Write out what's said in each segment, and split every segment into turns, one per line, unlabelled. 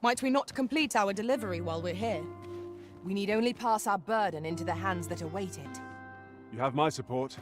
Might we not complete our delivery while we're here?
We need only pass our burden into the hands that await it.
You have my support.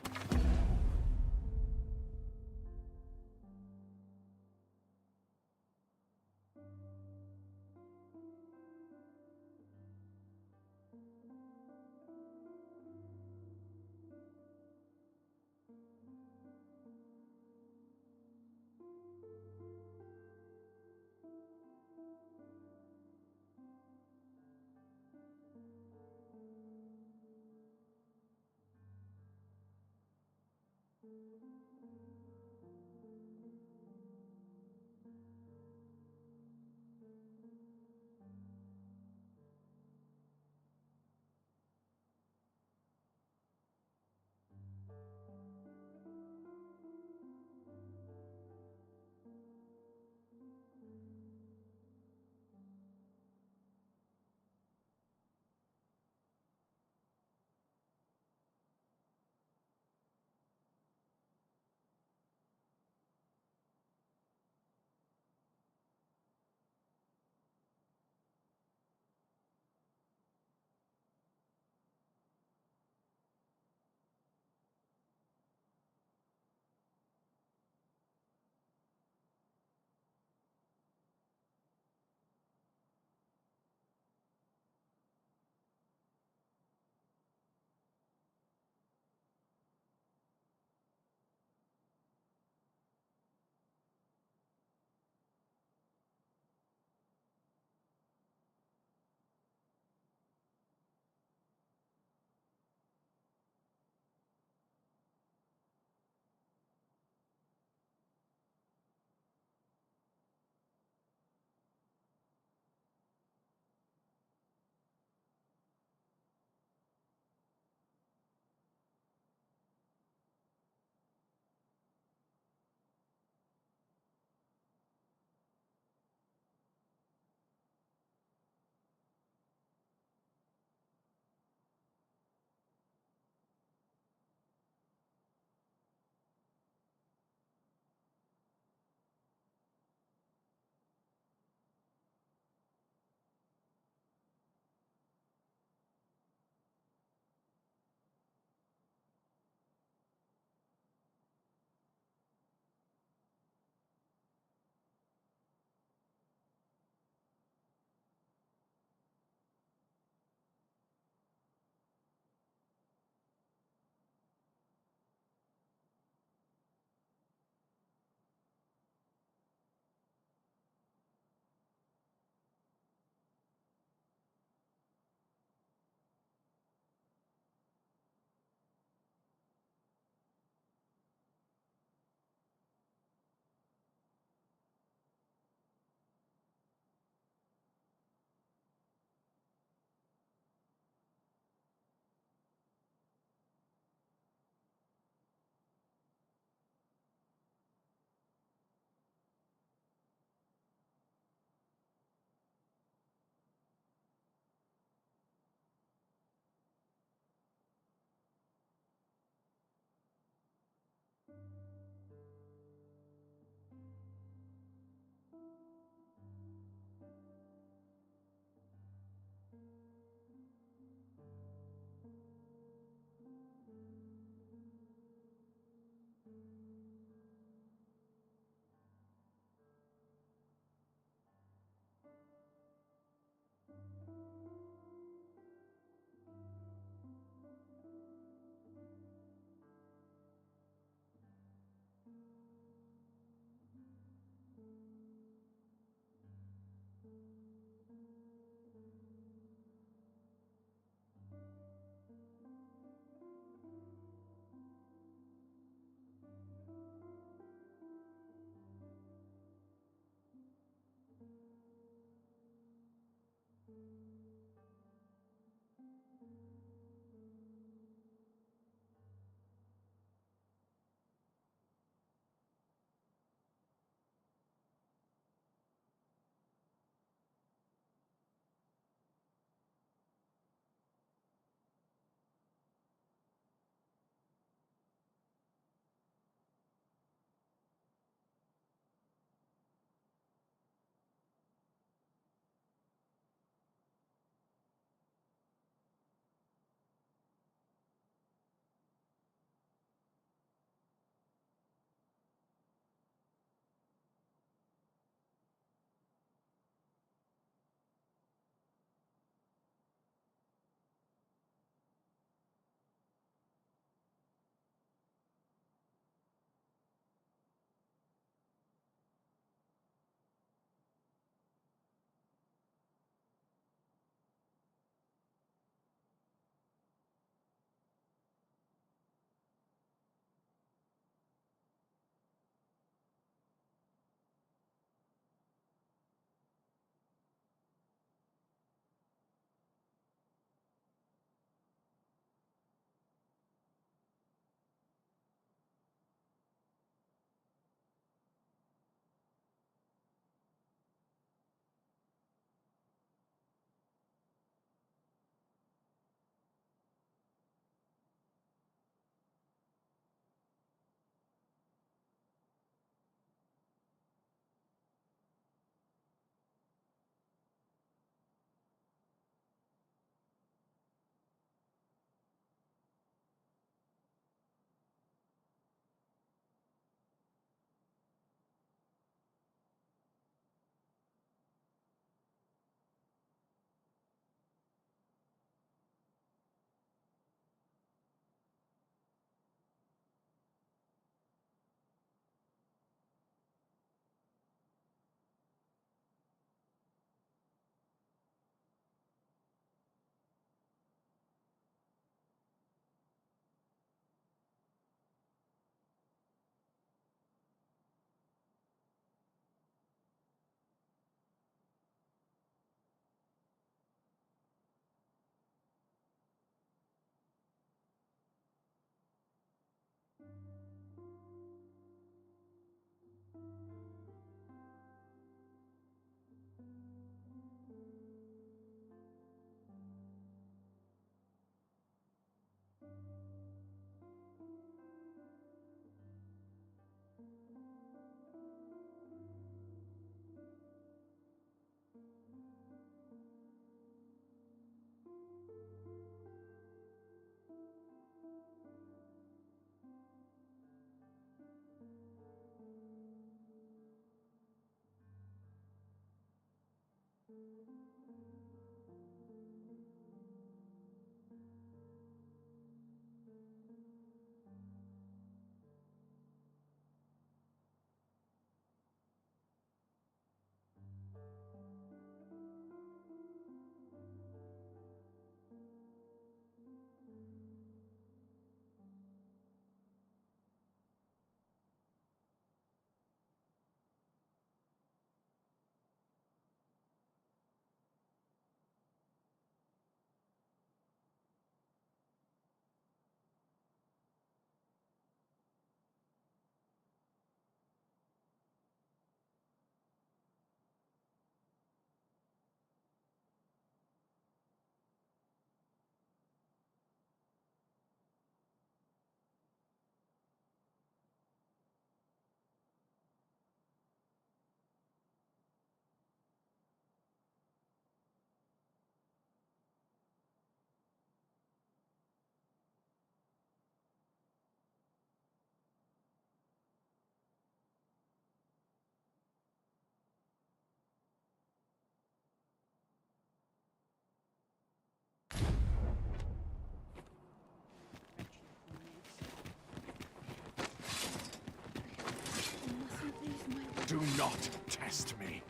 Do not test me.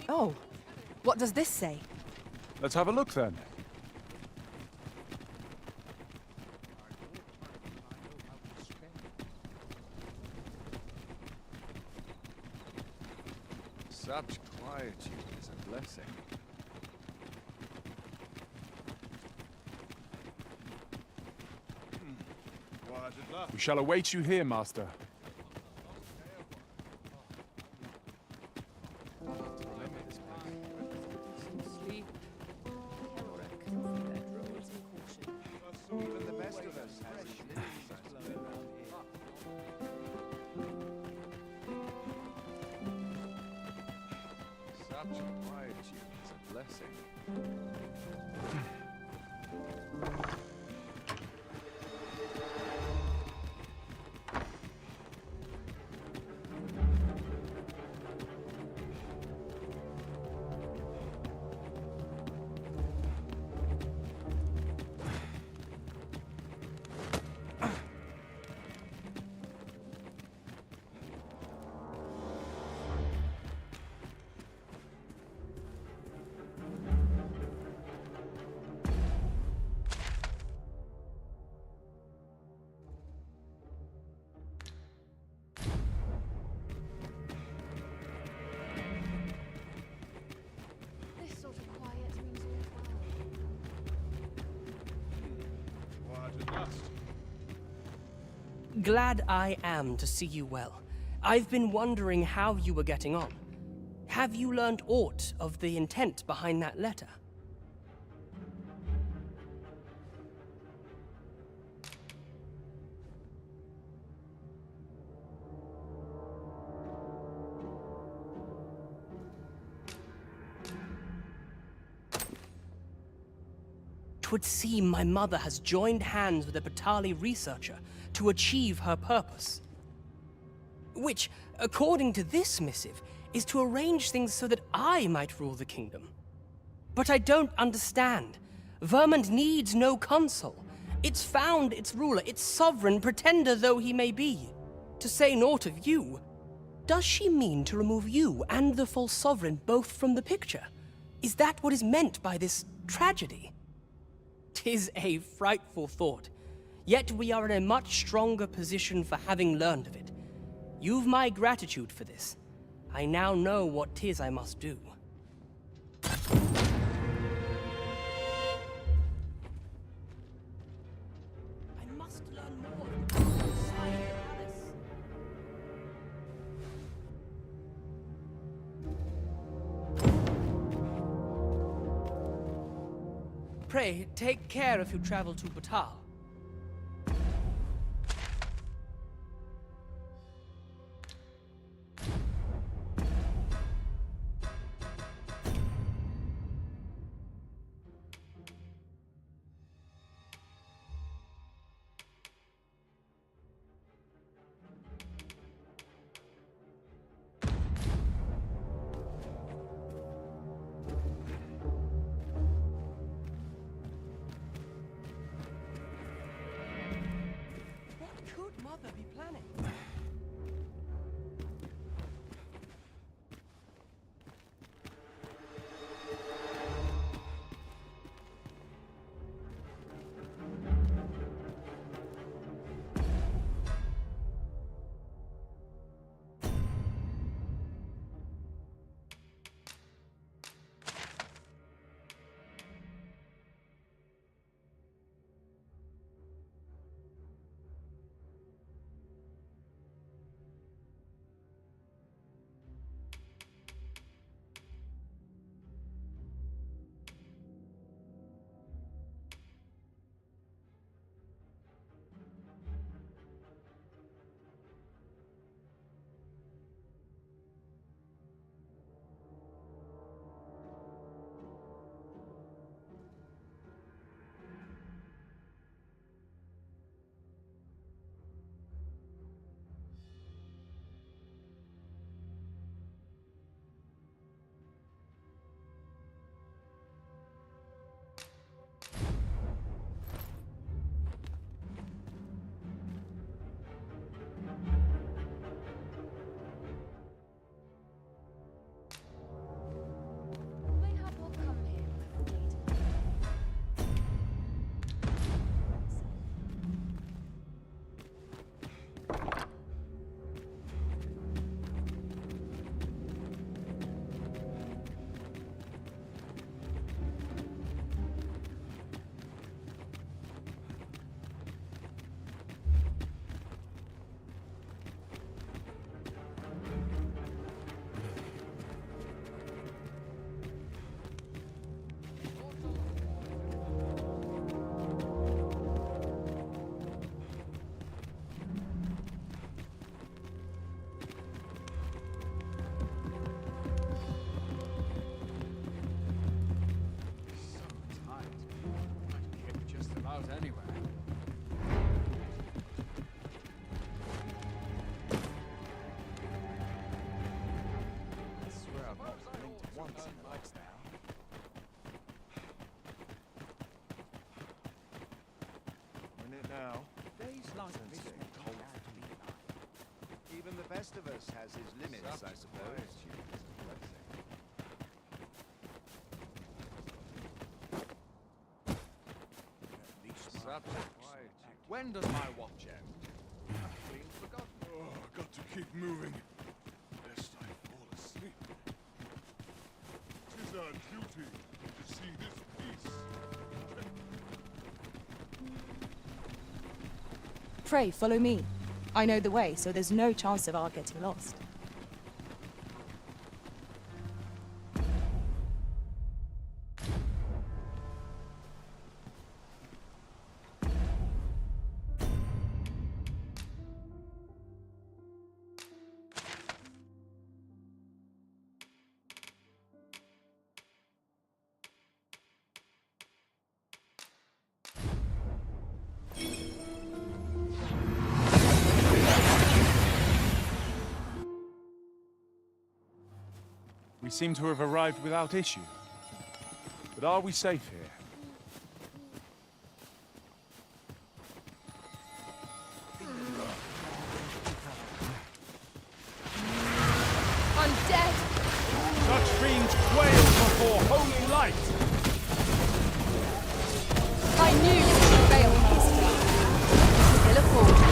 Oh, what does this say?
Let's have a look then.
Such quietude is a blessing.
We shall await you here, Master.
Even the best of us has such quietude is a blessing.
This sort of quiet means all well.
Glad I am to see you well. I've been wondering how you were getting on. Have you learned aught of the intent behind that letter? Twould seem my mother has joined hands with a Batali researcher to achieve her purpose. Which, according to this missive, is to arrange things so that I might rule the kingdom. But I don't understand. Vermund needs no consul. It's found its ruler, its sovereign, pretender though he may be. To say naught of you, does she mean to remove you and the full sovereign both from the picture? Is that what is meant by this tragedy? 'Tis a frightful thought, yet we are in a much stronger position for having learned of it. You've my gratitude for this. I now know what 'tis I must do. I must learn more inside the palace. Pray, take care if you travel to Batal.
Even the best of us has his limits, I suppose. When does my watch end? I've clean forgotten.
Oh, I've got to keep moving, lest I fall asleep. 'Tis our duty to see this peace.
Pray, follow me. I know the way, so there's no chance of our getting lost.
We seem to have arrived without issue. But are we safe here?
I'm dead!
Such fiends quail before holy light!
I knew you would fail, Master. Still a forge.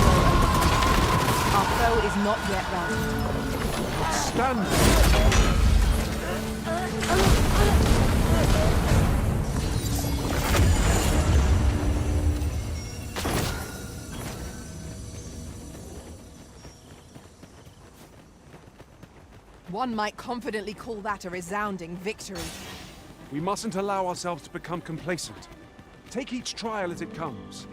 Our foe is not yet routed.
Stand!
One might confidently call that a resounding victory.
We mustn't allow ourselves to become complacent. Take each trial as it comes.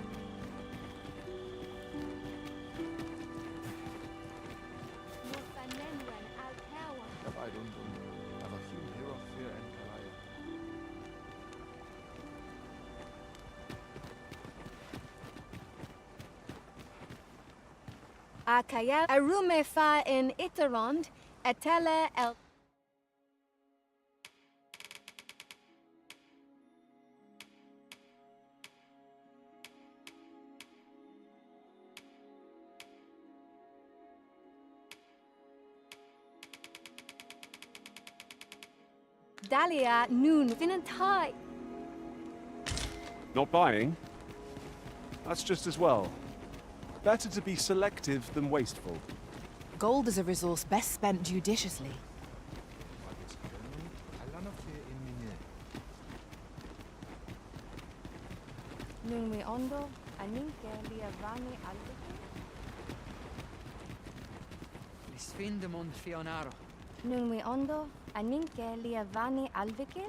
Akaya arume fa in Itarond, etele el... Dalia noon vinantai.
Not buying? That's just as well. Better to be selective than wasteful.
Gold is a resource best spent judiciously.
Nun we ondo, aninke liavani albeke.
Sfindemund Fionaro.
Nun we ondo, aninke liavani albeke.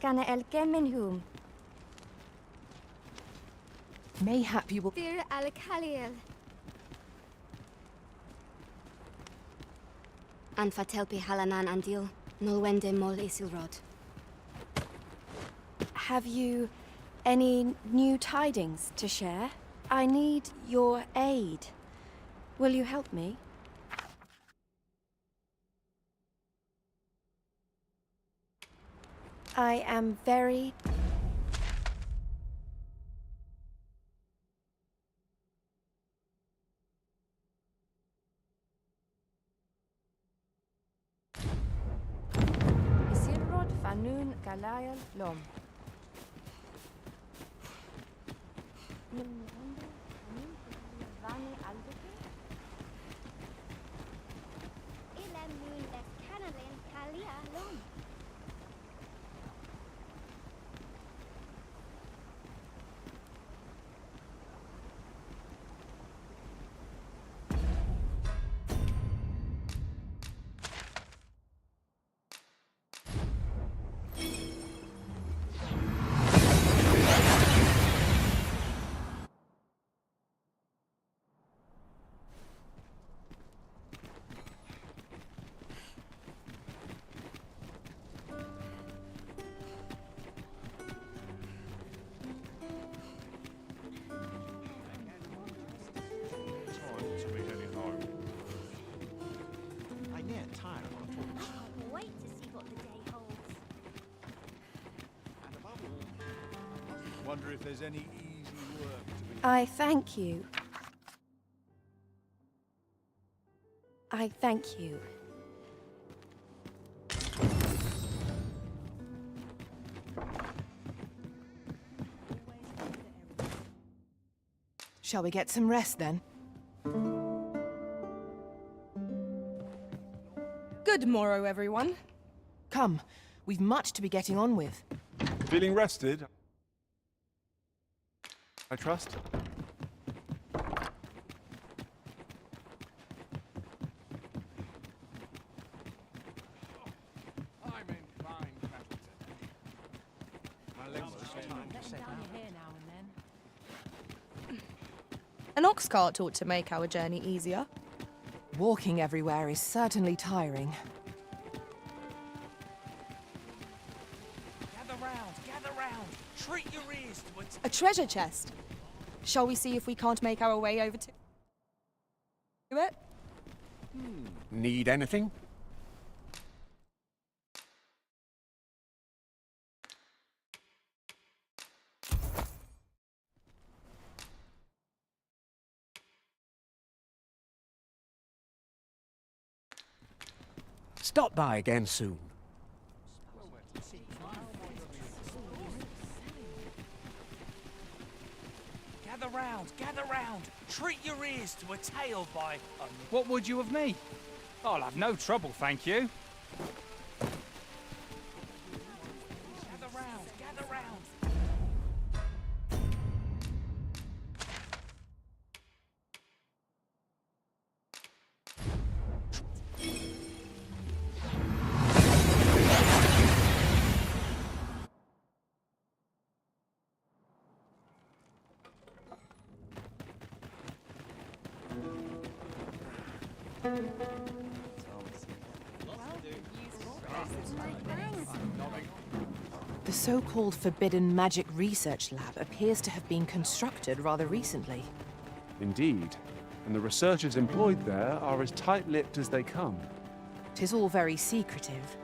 Kana el kemenhum.
Mayhap you will...
Fear al-Khaliel.
Anfatelpi halanan andil, nolwende mol isilrod.
Have you any new tidings to share? I need your aid. Will you help me? I am very...
Isilrod fanun Galael lom. Nun we ondo, aninke liavani albeke. Ilem nun les kanalen kalia lom. Wait to see what the day holds.
Wonder if there's any easy work to be
I thank you. I thank you.
Shall we get some rest then?
Good morrow, everyone.
Come, we've much to be getting on with.
Feeling rested? I trust.
An ox cart ought to make our journey easier.
Walking everywhere is certainly tiring.
Gather round! Treat your ears to it.
A treasure chest. Shall we see if we can't make our way over to it?
Need anything? Stop by again soon.
Gather round! Treat your ears to a tale by...
What would you of me? I'll have no trouble, thank you.
Gather round!
The so-called Forbidden Magic Research Lab appears to have been constructed rather recently.
Indeed. And the researchers employed there are as tight-lipped as they come.
'Tis all very secretive.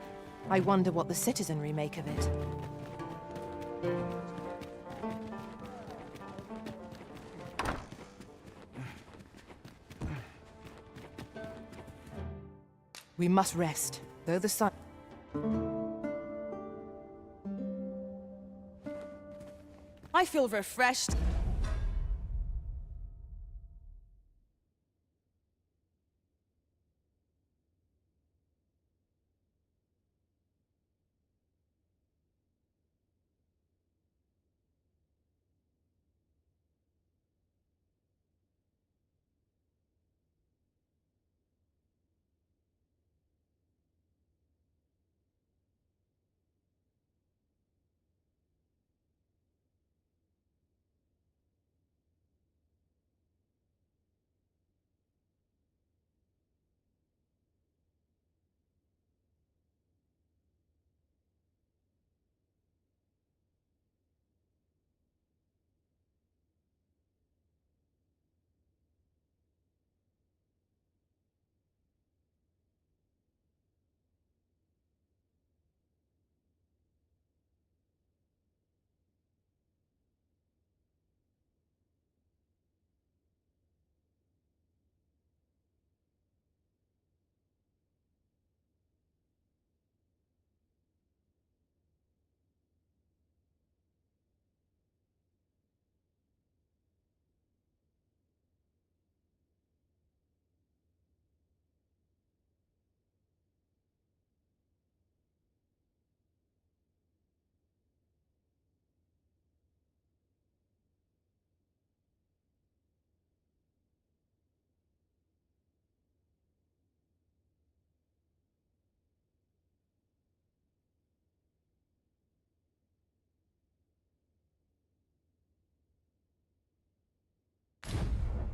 I wonder what the citizenry make of it. We must rest, though the sun...
I feel refreshed.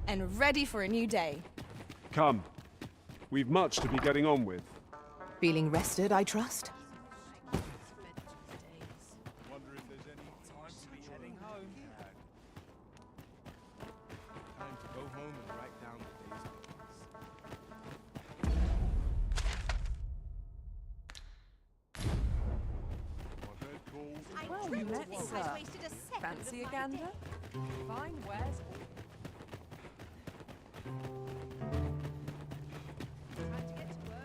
And ready for a new day.
Come. We've much to be getting on with.
Feeling rested, I trust?
Wonder if there's any time to be heading home. Time to go home and write down the day's
Fancy a gander? Fine wares. Time to get to work.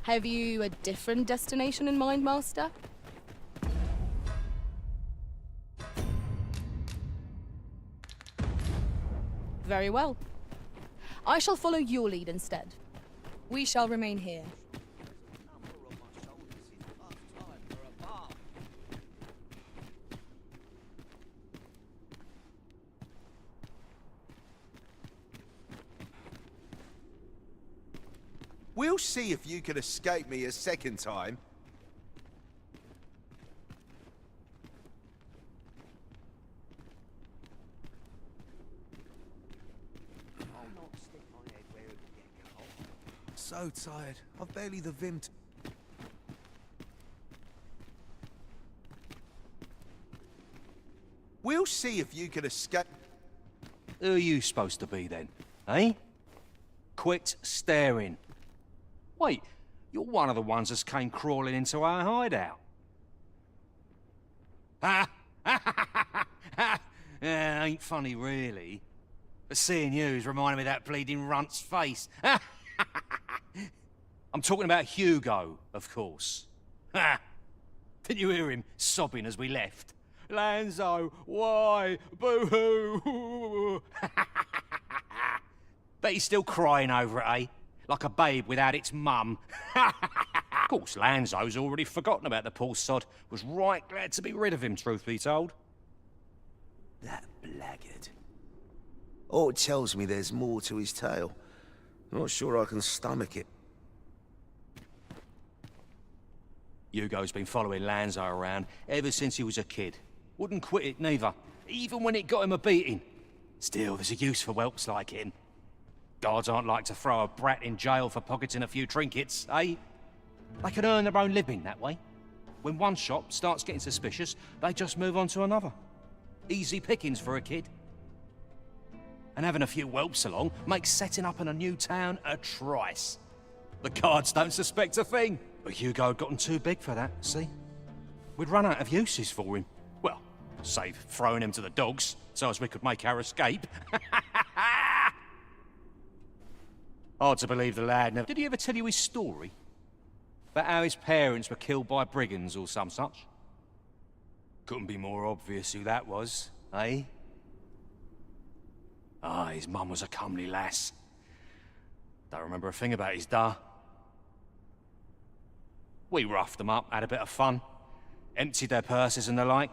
Have you a different destination in mind, Master? Very well. I shall follow your lead instead. We shall remain here.
We'll see if you can escape me a second time. So tired. I've barely the vim to... We'll see if you can escape...
Who are you supposed to be then, eh? Quit staring. Wait, you're one of the ones that came crawling into our hideout. Ha! Yeah, ain't funny really. But seeing you's reminding me of that bleeding runt's face. I'm talking about Hugo, of course. Ha! Didn't you hear him sobbing as we left? Lanzo, why? Boo-hoo! Bet he's still crying over it, eh? Like a babe without its mum. Of course, Lanzo's already forgotten about the poor sod. Was right glad to be rid of him, truth be told.
That blackguard. Oh, it tells me there's more to his tale. Not sure I can stomach it.
Hugo's been following Lanzo around ever since he was a kid. Wouldn't quit it neither, even when it got him a beating. Still, there's a use for whelps like him. Guards aren't like to throw a brat in jail for pocketing a few trinkets, eh? They can earn their own living that way. When one shop starts getting suspicious, they just move on to another. Easy pickings for a kid. And having a few whelps along makes setting up in a new town a trice. The guards don't suspect a thing. But Hugo had gotten too big for that, see? We'd run out of uses for him. Well, save throwing him to the dogs, so as we could make our escape. Hard to believe the lad never... Did he ever tell you his story? About how his parents were killed by brigands or some such? Couldn't be more obvious who that was, eh? Ah, his mum was a comely lass. Don't remember a thing about his da. We roughed them up, had a bit of fun. Emptied their purses and the like.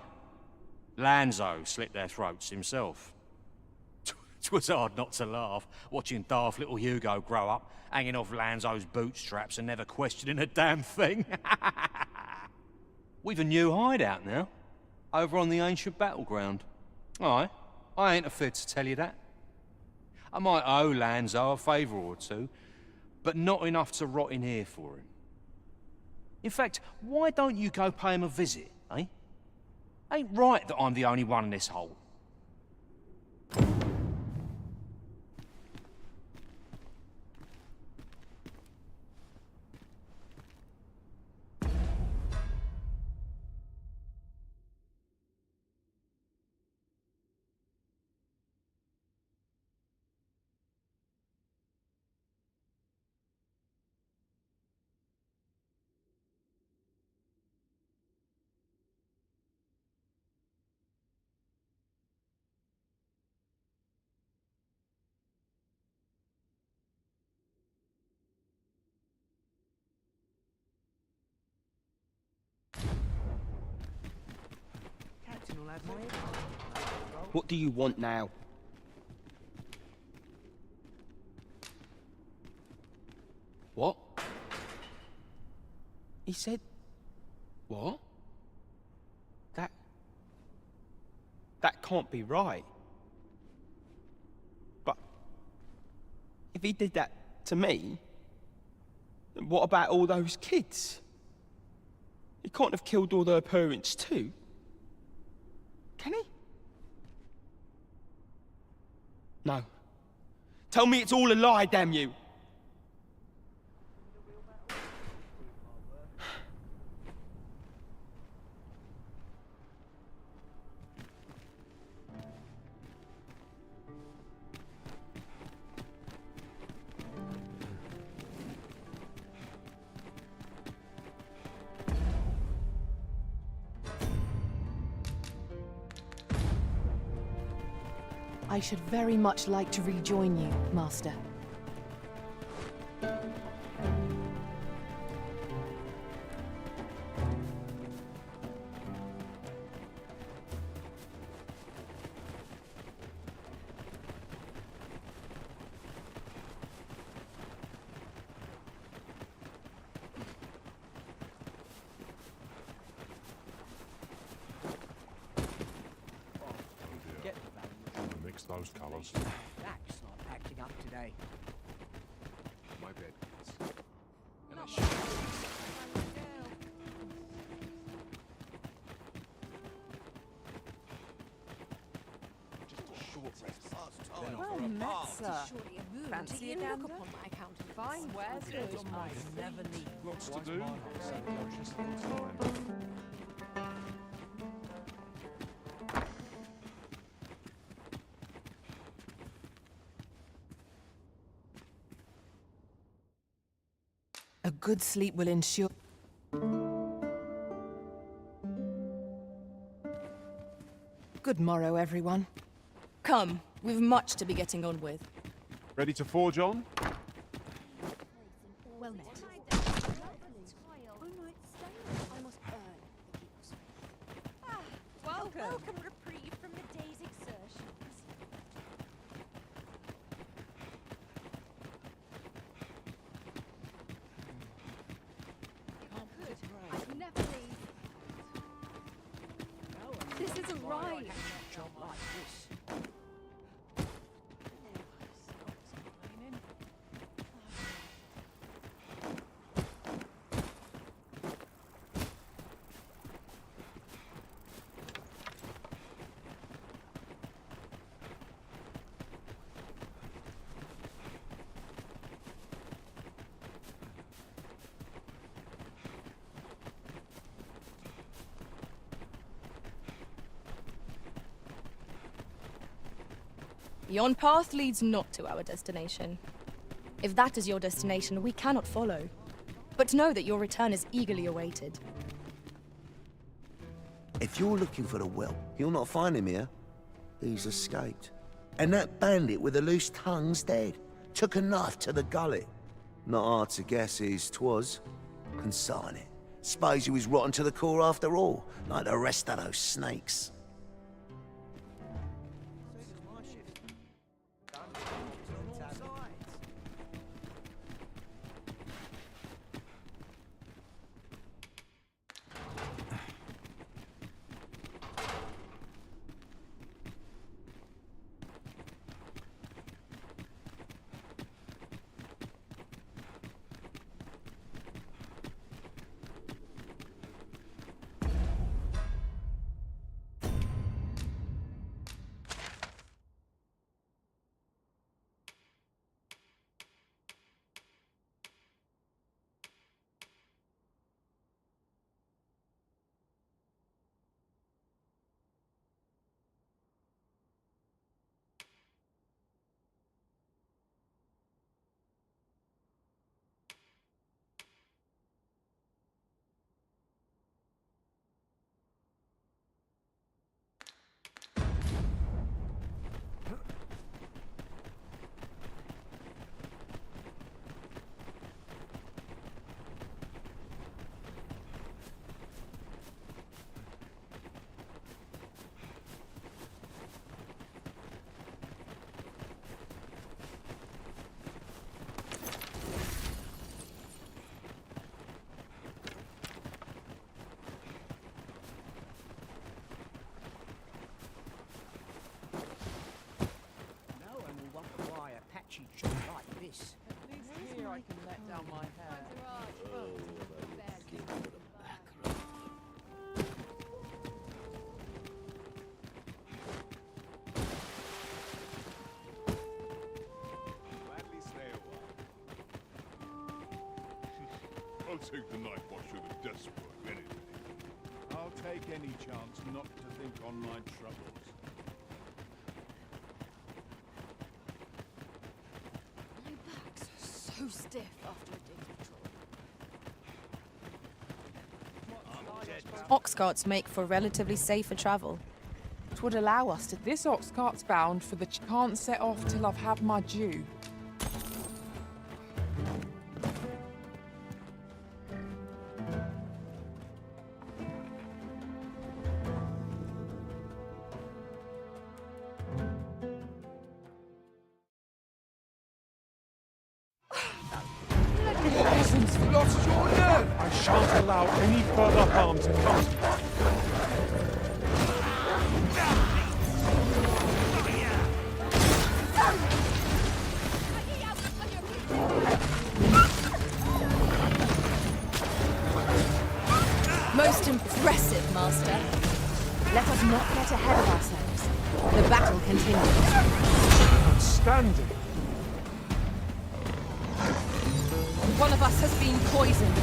Lanzo slit their throats himself. 'Twas hard not to laugh, watching daft little Hugo grow up, hanging off Lanzo's bootstraps and never questioning a damn thing. We've a new hideout now, over on the ancient battleground. Aye, I ain't afraid to tell you that. I might owe Lanzo a favour or two, but not enough to rot in here for him. In fact, why don't you go pay him a visit, eh? Ain't right that I'm the only one in this hole.
What do you want now? What? He said... What? can't be right. But if he did that to me, then what about all those kids? He can't have killed all their parents too. Can he? No. Tell me it's all a lie, damn you!
I should very much like to rejoin you, Master.
Mix those colours.
That's not acting up today.
My bed.
Well met, sir. Fancy a gander?
my account.
Fine wares good.
I never need.
Lots to do. Just in time.
A good sleep will ensure... Good morrow, everyone.
Come, we've much to be getting on with.
Ready to forge on?
Well met.
Welcome reprieve from the day's exertions.
I'd never leave. This isn't right.
Job like this.
Yon path leads not to our destination. If that is your destination, we cannot follow. But know that your return is eagerly awaited.
If you're looking for the whelp, you'll not find him here. He's escaped. And that bandit with the loose tongue's dead. Took a knife to the gullet. Not hard to guess whose 'twas. Consign it. Suppose he was rotten to the core after all, like the rest of those snakes.
I'll take the night watch to the desk work any day.
I'll take any chance not to think on my troubles.
My back's so stiff after a day's patrol.
Ox carts make for relatively safer travel.
It would allow us to... This ox cart's bound for the... Can't set off till I've had my due.
Essence, lost your nerve! I shan't allow any further harm to come to you.
Most impressive, Master.
Let us not get ahead of ourselves. The battle continues.
Outstanding!
One of us has been poisoned.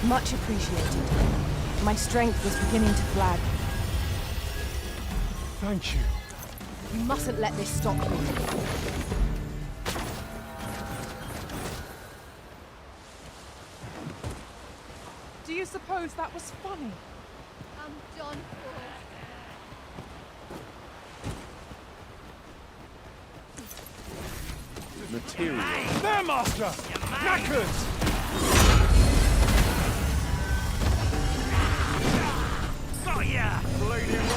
Much appreciated. My strength was beginning to flag.
Thank you.
You mustn't let this stop you.
Do you suppose that was funny?
I'm done for.
Material. There, Master! Knackers!
Got ya!
Bleeding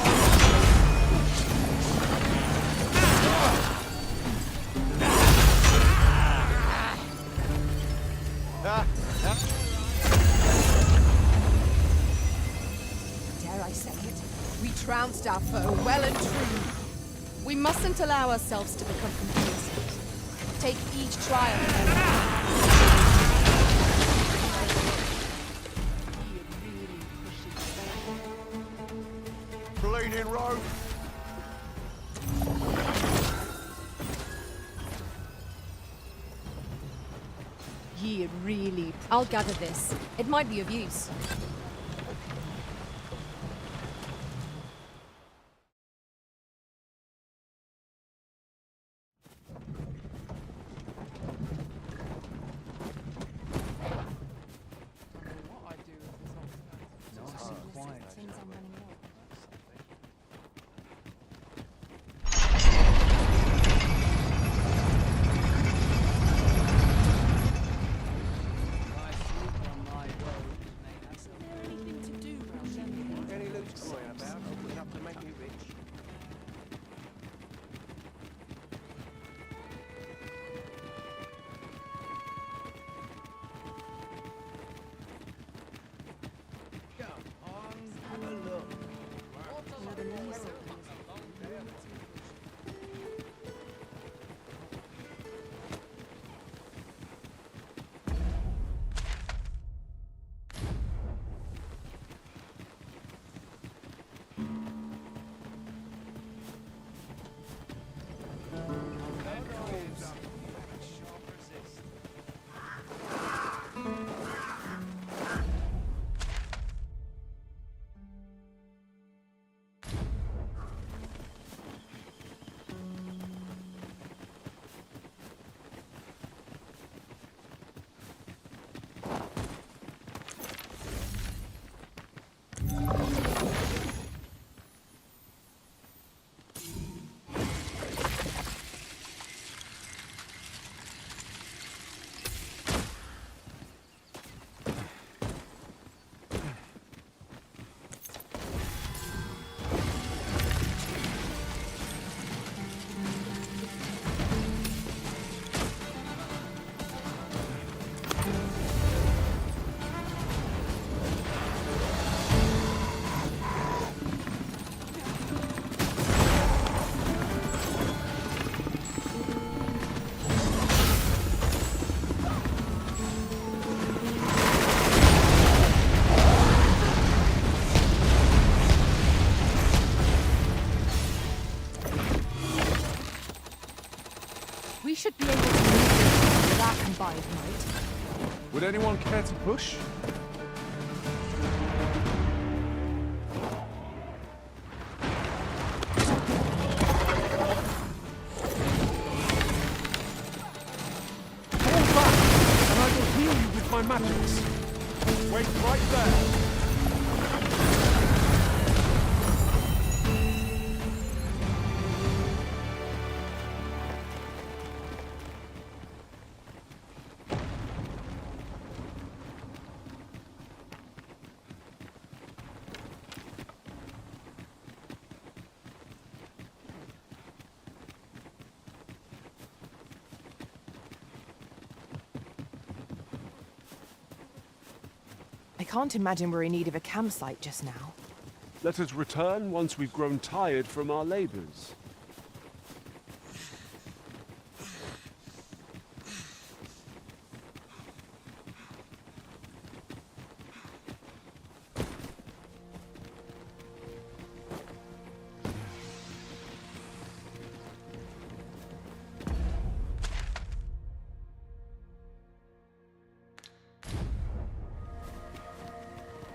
Dare I say it? We trounced our foe well and true.
We mustn't allow ourselves to become complacent. Take each trial.
Bleeding road!
Ye really...
I'll gather this. It might be of use.
should be able to move this without combined might.
Would anyone care to push? Fall back, and I will heal you with my magics. Wait right there.
I can't imagine we're in need of a campsite just now.
Let us return once we've grown tired from our labors.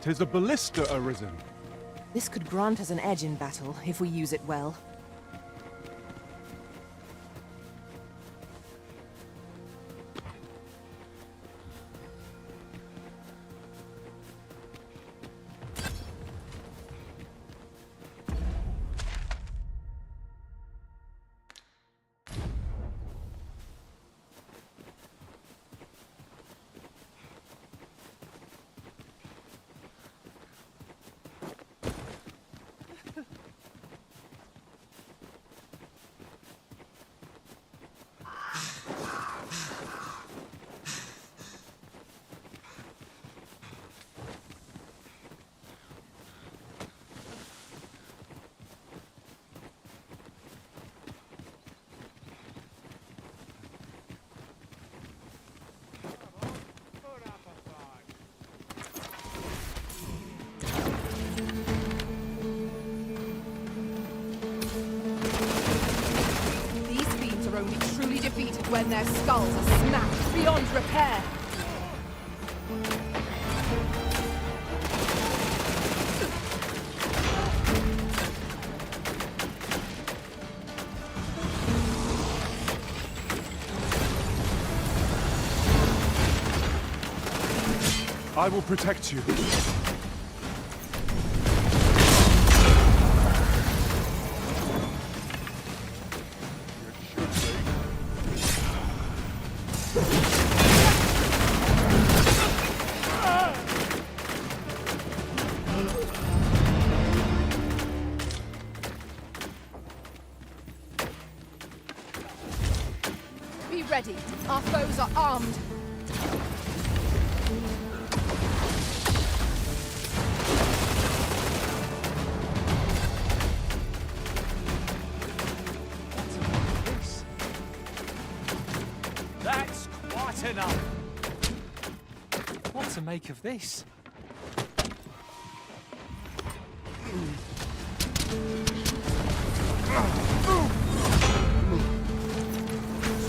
"'Tis a ballista arisen.
This could grant us an edge in battle, if we use it well. Only truly defeated when their skulls are smashed beyond repair.
I will protect you.
Be ready. Our foes are armed.
That's quite enough. What to make of this?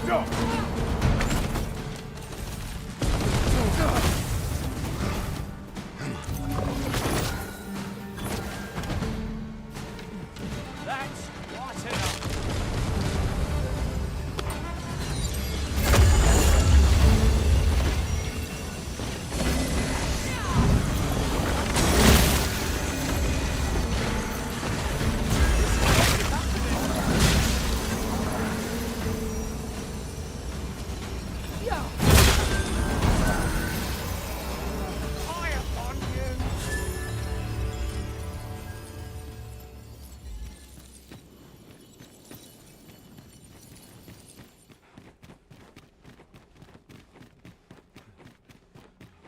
Stop!
That's quite enough.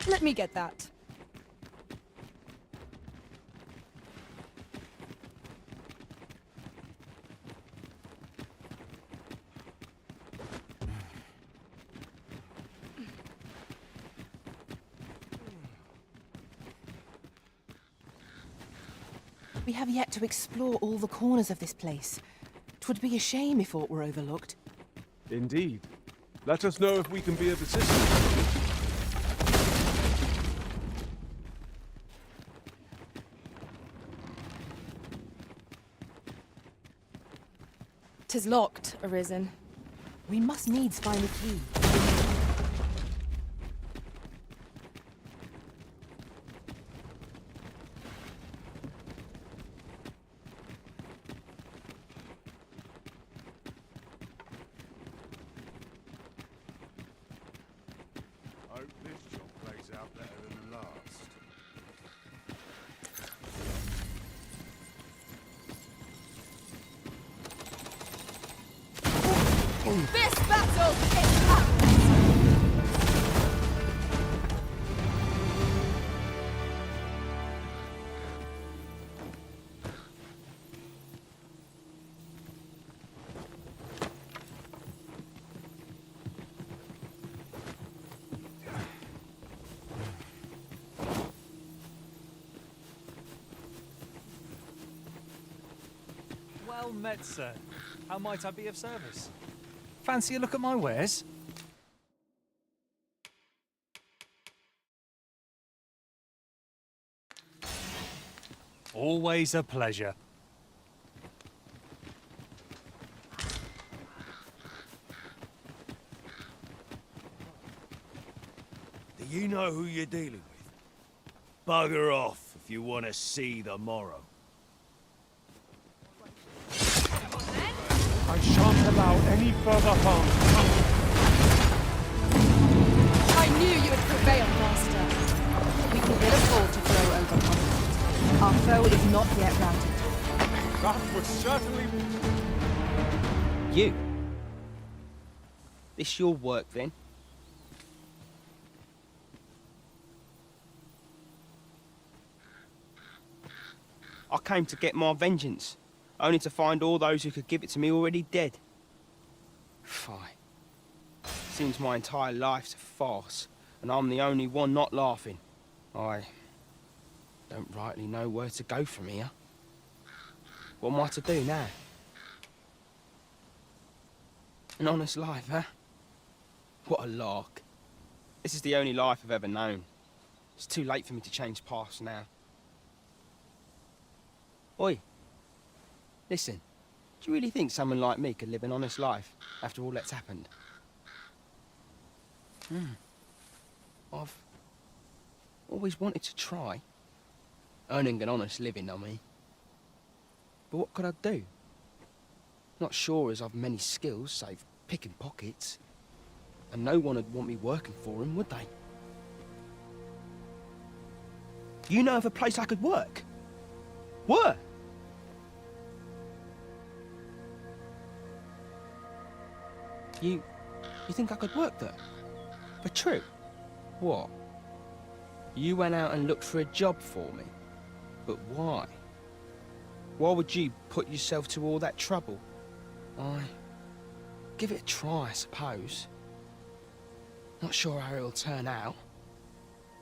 Let me get that.
We have yet to explore all the corners of this place. 'Twould be a shame if aught were overlooked.
Indeed. Let us know if we can be of assistance.
'Tis locked, Arisen.
We must needs find the key.
Hope this job plays out better than the last.
This battle is ours!
Well met, sir. How might I be of service? Fancy a look at my wares? Always a pleasure.
Do you know who you're dealing with? Bugger off if you want to see the morrow.
I shan't allow any further harm to come.
I knew you would prevail, Master. We can ill afford to grow overconfident. Our foe is not yet routed.
That would certainly...
You? This your work, then? I came to get my vengeance, only to find all those who could give it to me already dead. Fie. Seems my entire life's a farce, and I'm the only one not laughing. I don't rightly know where to go from here. What am I to do now? An honest life, huh? What a lark. This is the only life I've ever known. It's too late for me to change paths now. Oi. Listen, do you really think someone like me could live an honest life after all that's happened? I've always wanted to try. Earning an honest living, I mean. But what could I do? Not sure as I've many skills, save picking pockets. And no one would want me working for him, would they? You know of a place I could work? Where? You think I could work there? For true? What? You went out and looked for a job for me? But why? Why would you put yourself to all that trouble? Give it a try, I suppose. Not sure how it'll turn out,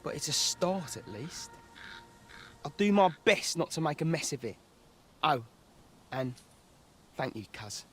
but it's a start at least. I'll do my best not to make a mess of it. Oh, and thank you, cuz.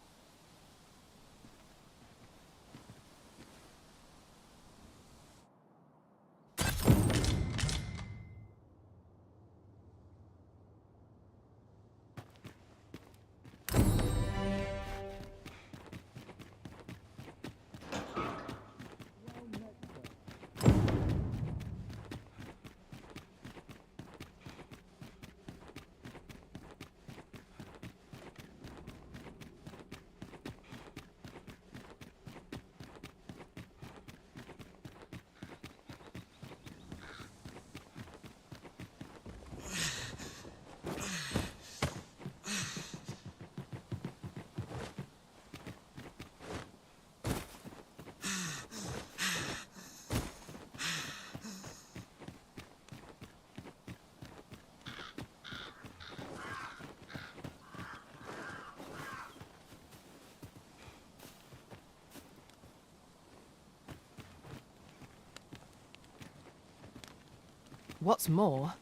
What's more,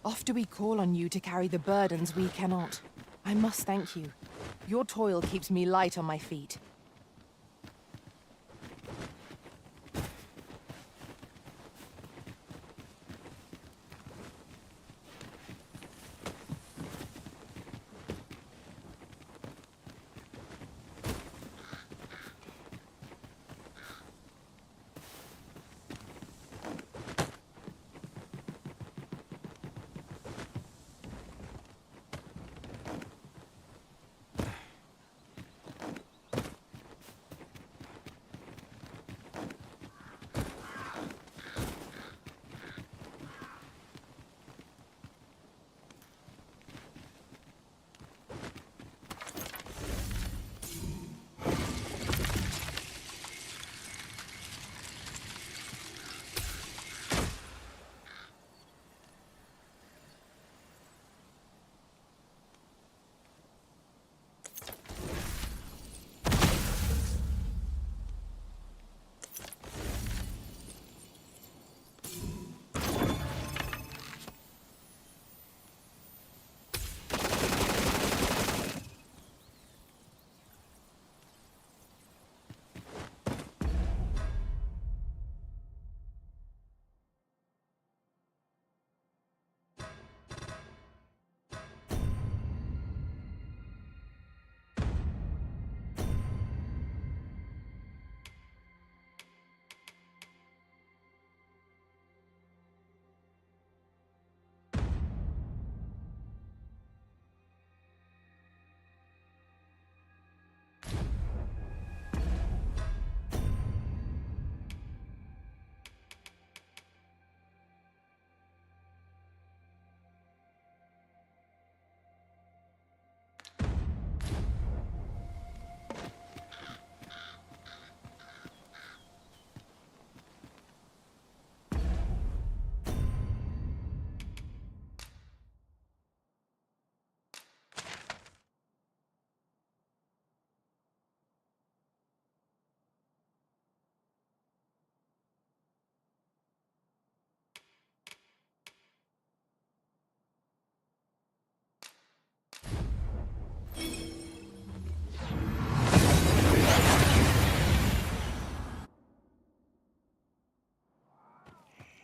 oft do we call on you to carry the burdens we cannot. I must thank you. Your toil keeps me light on my feet.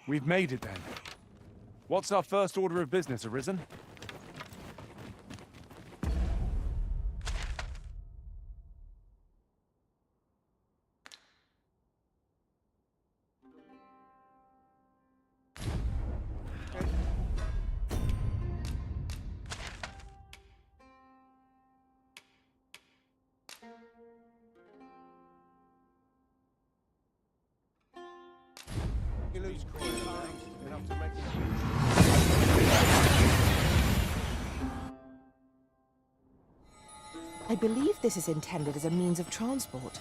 We've made it then. What's our first order of business, Arisen?
You lose credit, enough to make
I believe this is intended as a means of transport.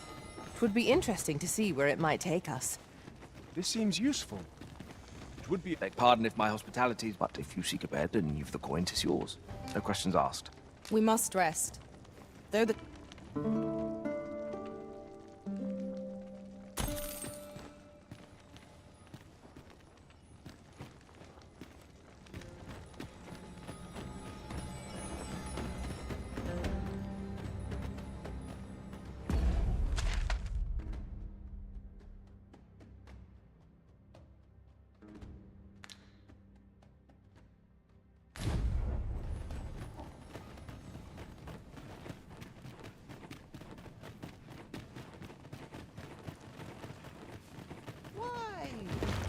It would be interesting to see where it might take us.
This seems useful. It would be...
Beg pardon if my hospitality, but if you seek a bed and you've the coin, 'tis yours. No questions asked.
We must rest. Though the...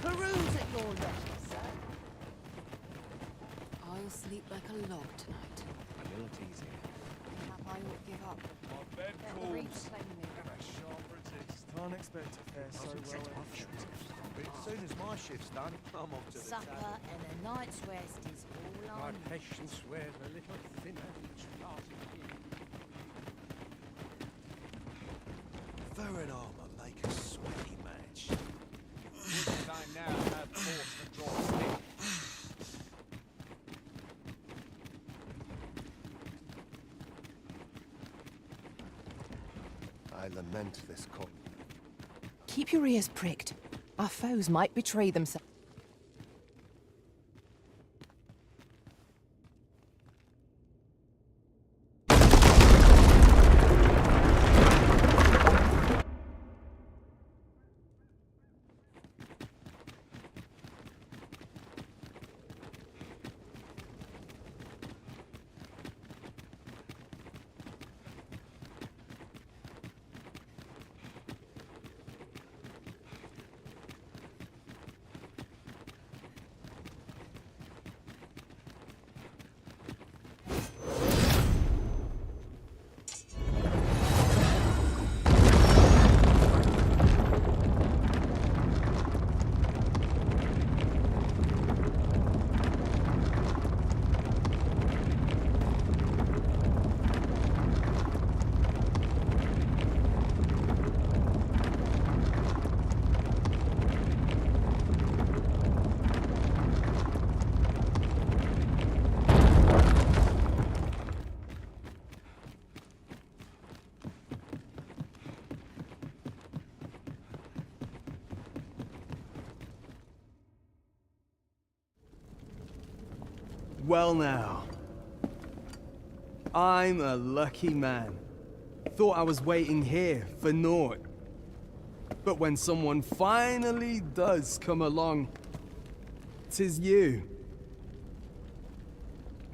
Peruse at your leisure, sir. I'll sleep like a log tonight.
A little teasing.
Perhaps I ought to give up.
My bed
Let the
calls.
reach claim me.
Sharp British.
Can't expect to fare so well.
As soon as my shift's done, I'm off to the
Supper and a night's rest is all
My
I need.
patience wears a little thinner each passing year.
Fur and armor make a sweaty match.
Wouldn't I now have force to draw stick?
I lament this call.
Keep your ears pricked. Our foes might betray themselves.
Well now. I'm a lucky man. Thought I was waiting here for naught. But when someone finally does come along, 'tis you.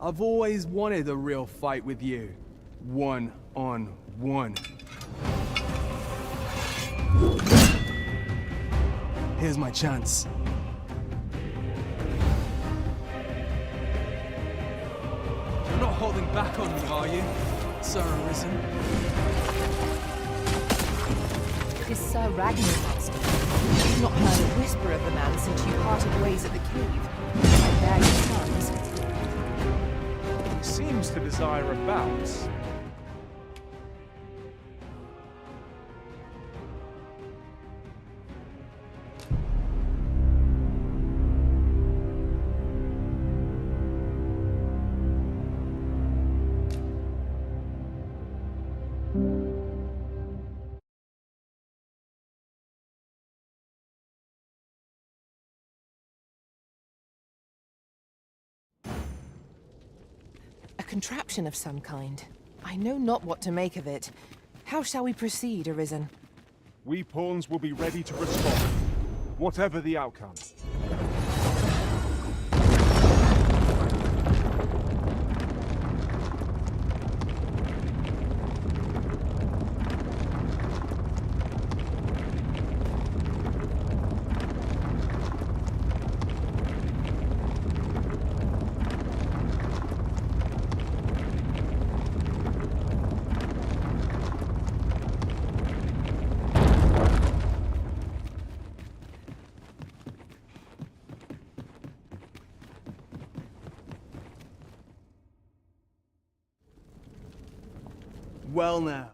I've always wanted a real fight with you. One-on-one. Here's my chance. You're not holding back on me, are you, Sir Arisen?
Is Sir Ragnar Master? You've not heard a whisper of the man since you parted ways at the cave. I bear your sons.
He seems to desire a bout.
A contraption of some kind.
I know not what to make of it. How shall we proceed, Arisen?
We pawns will be ready to respond, whatever the outcome.
Well now.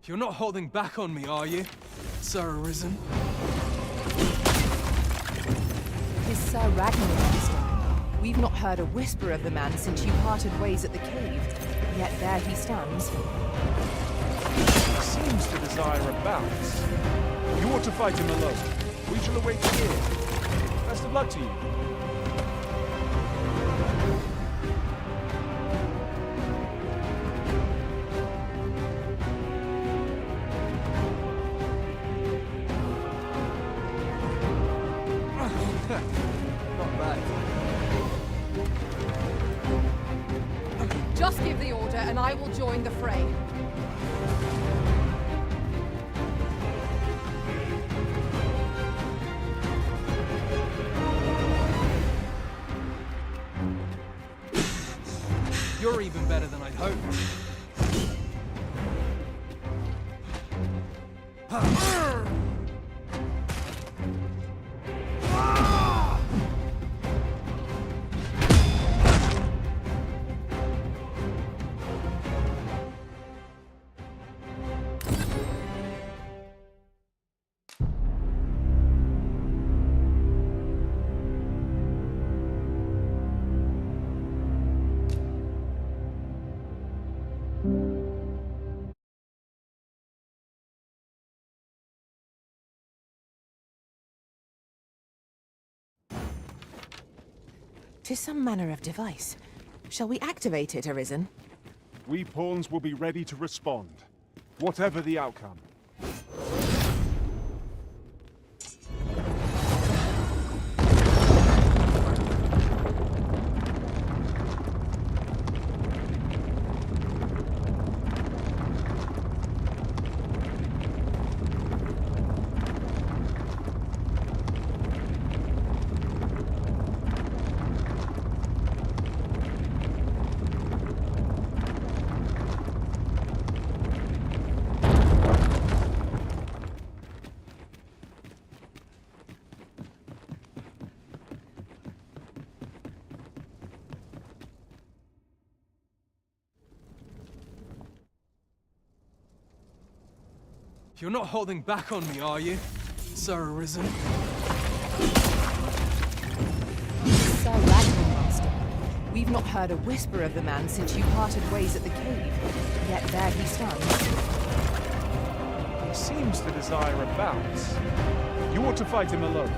You're not holding back on me, are you, Sir Arisen?
Is Sir Ragnar Master? We've not heard a whisper of the man since you parted ways at the cave. Yet there he stands.
He seems to desire a balance. You ought to fight him alone. We shall await here. Best of luck to you.
Not bad.
Just give the order and I will join the fray.
You're even better than I'd hoped.
Tis some manner of device. Shall we activate it, Arisen?
We pawns will be ready to respond, whatever the outcome.
You're not holding back on me, are you, Sir Arisen?
Sir Ragnar Master. We've not heard a whisper of the man since you parted ways at the cave. Yet there he stands.
He seems to desire a balance. You ought to fight him alone.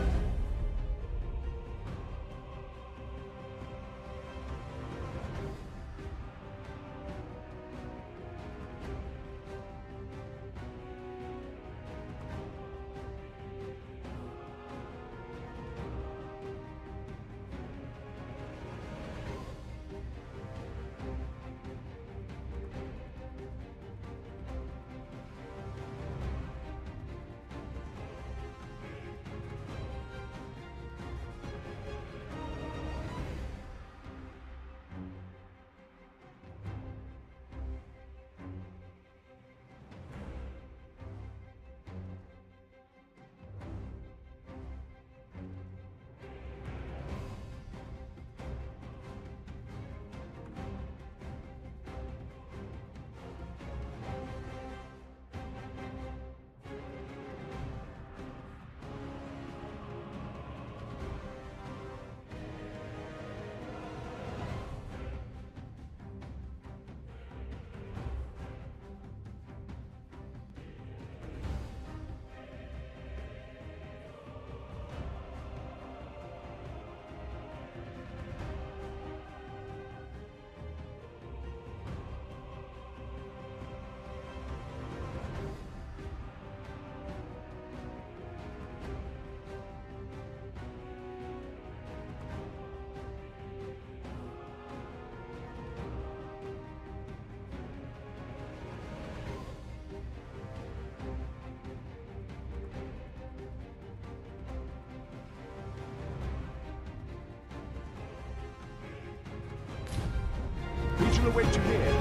shall await you here.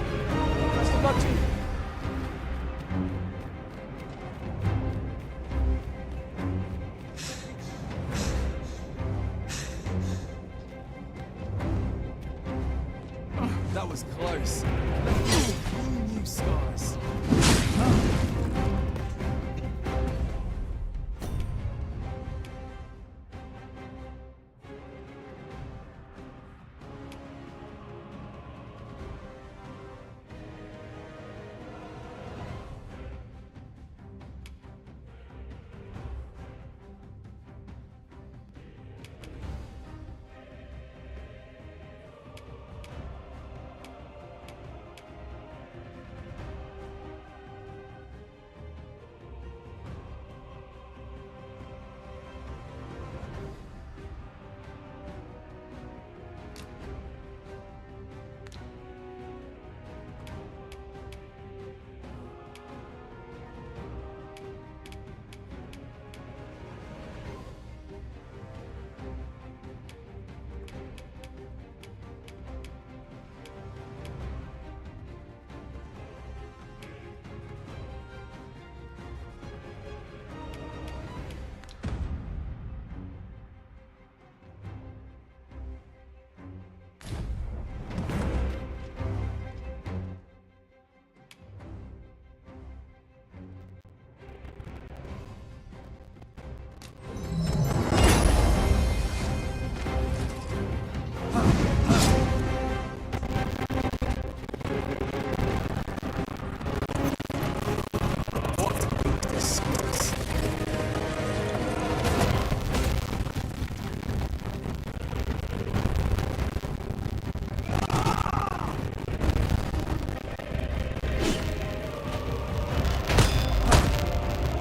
Best of luck to you.
That was close. New skies.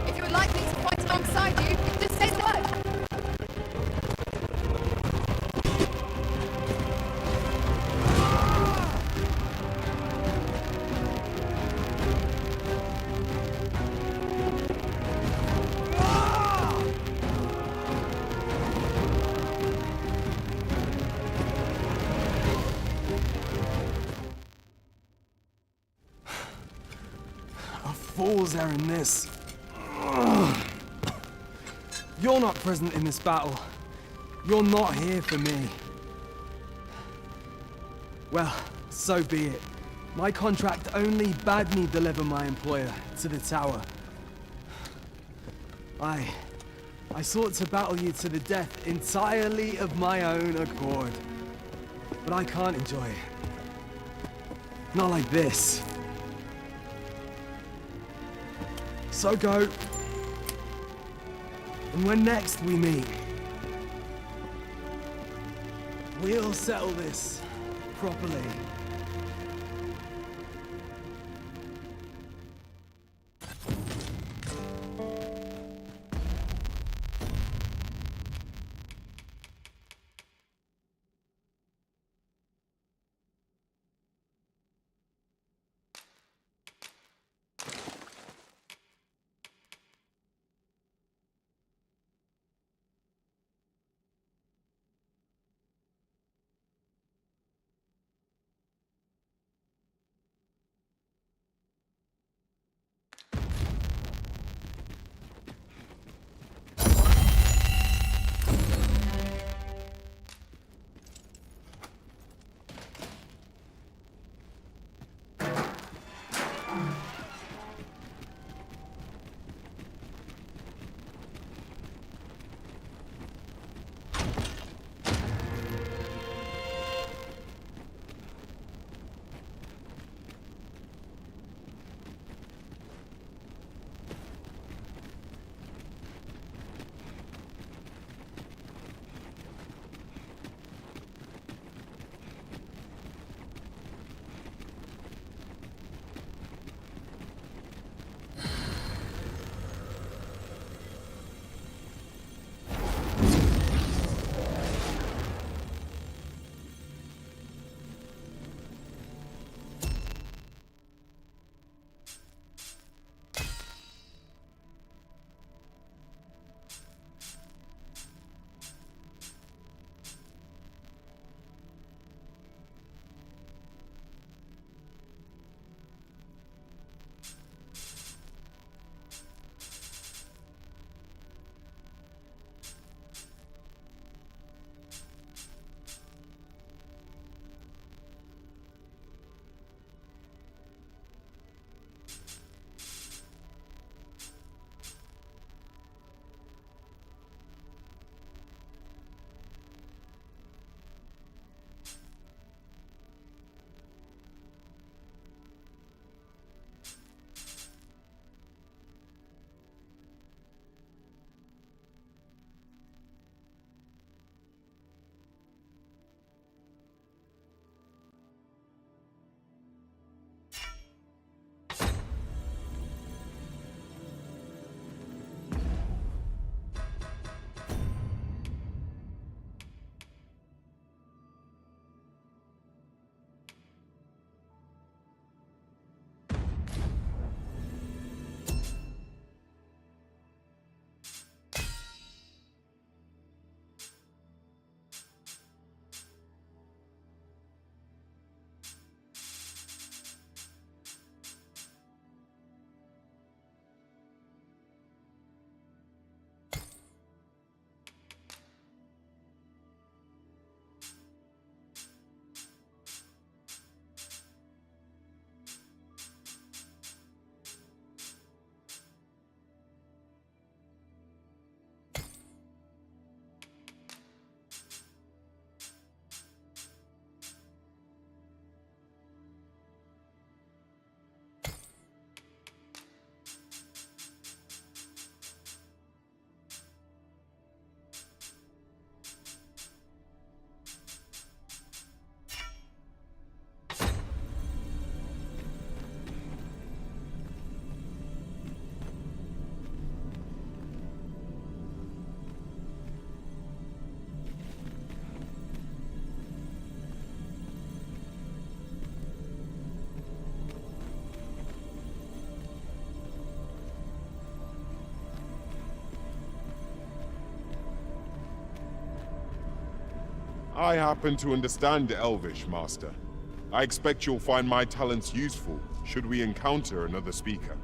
If you would like me to fight alongside you, just say the word.
A fool's errand this. Ugh. You're not present in this battle. You're not here for me. Well, so be it. My contract only bade me deliver my employer to the tower. I sought to battle you to the death entirely of my own accord. But I can't enjoy it. Not like this. So go. And when next we meet, we'll settle this properly.
I happen to understand Elvish, Master. I expect you'll find my talents useful should we encounter another speaker.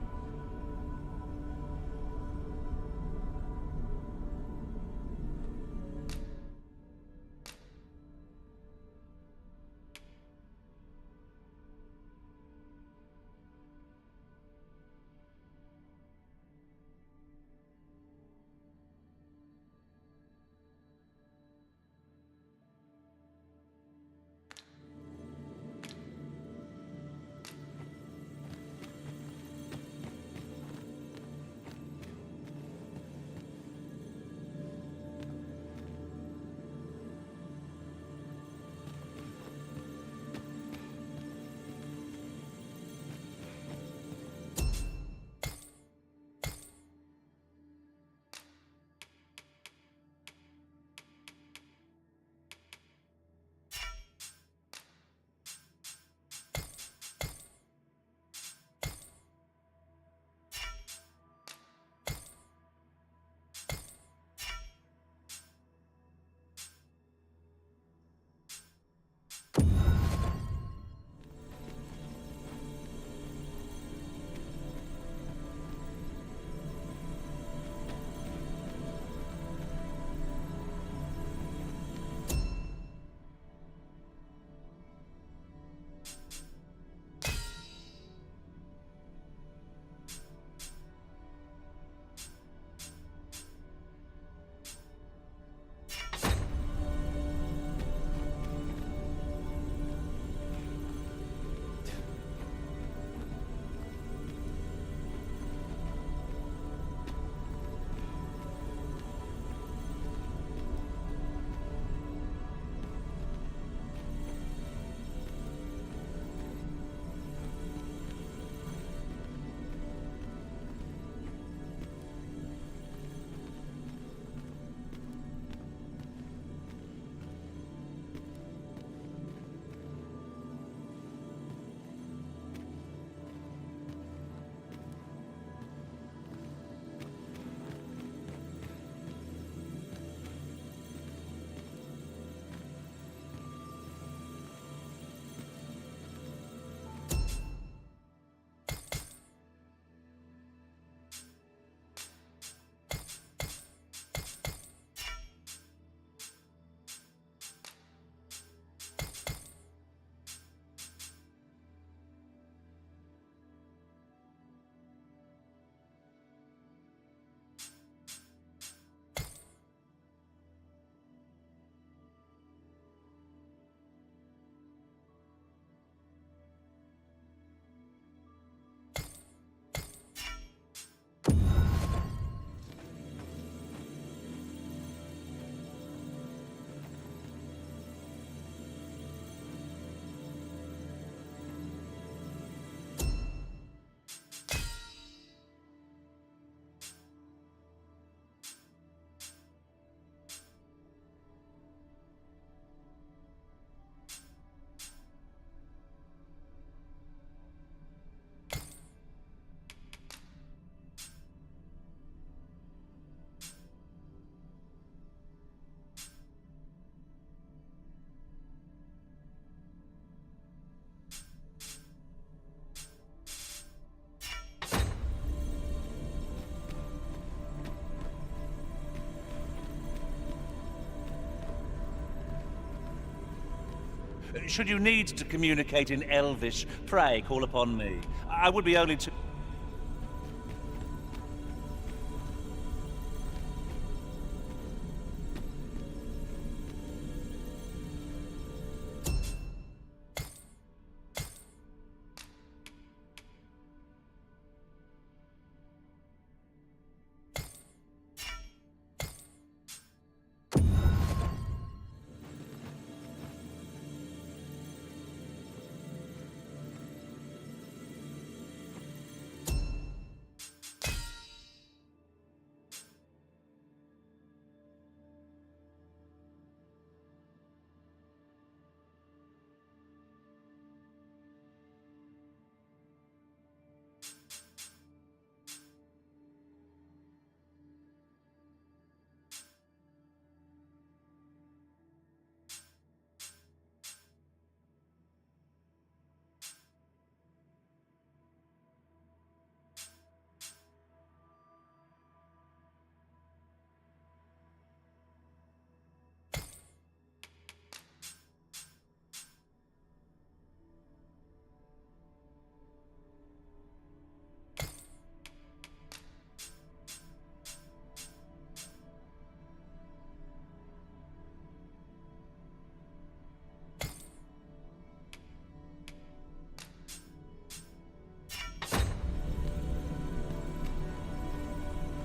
Should you need to communicate in Elvish, pray call upon me. I would be only too...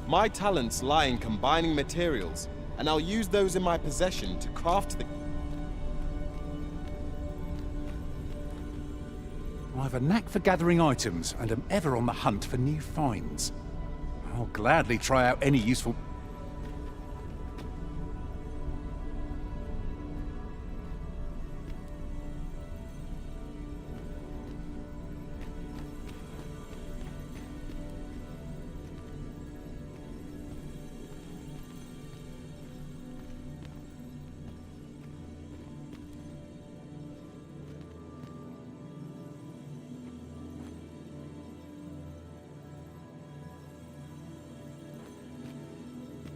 My talents lie in combining materials, and I'll use those in my possession to craft the...
I've a knack for gathering items, and am ever on the hunt for new finds. I'll gladly try out any useful...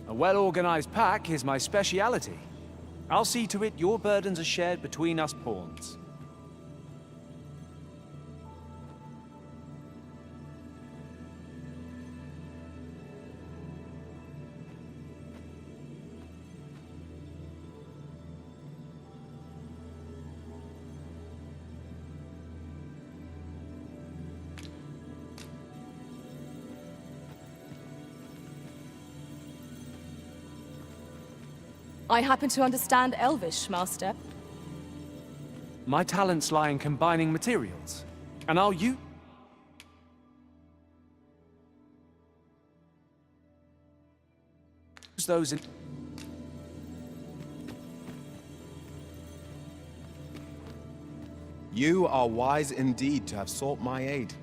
A well-organized pack is my speciality. I'll see to it your burdens are shared between us pawns.
I happen to understand Elvish, Master.
My talents lie in combining materials, and I'll use those in...
You are wise indeed to have sought my aid.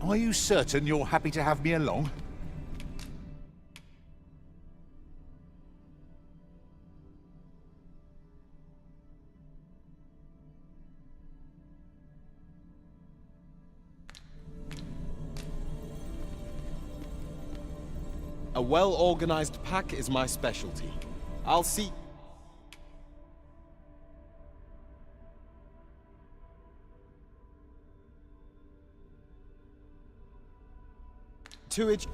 Are you certain you're happy to have me along?
A well-organized pack is my specialty. I'll see... to it...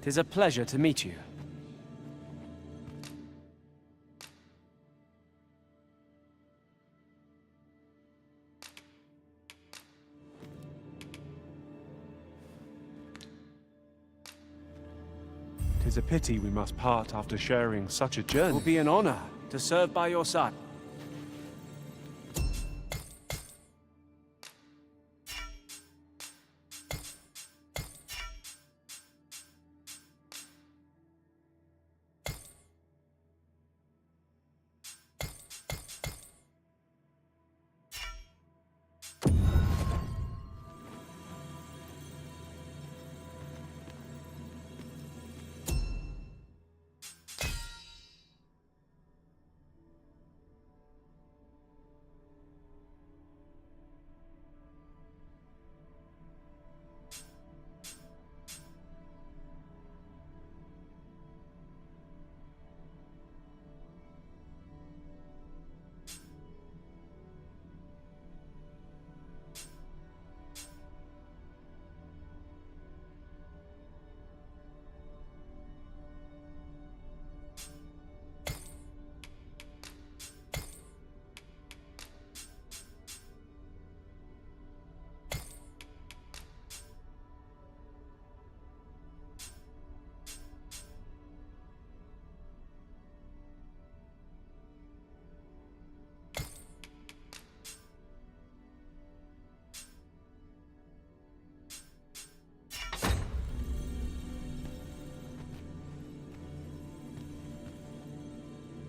Tis a pleasure to meet you.
Tis a pity we must part after sharing such a journey.
It will be an honor to serve by your side.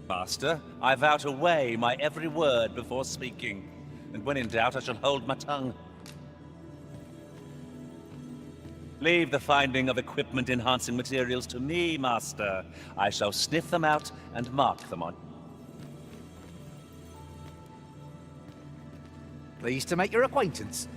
Master, I vow to weigh my every word before speaking, and when in doubt I shall hold my tongue. Leave the finding of equipment-enhancing materials to me, Master. I shall sniff them out and mark them on.
Pleased to make your acquaintance.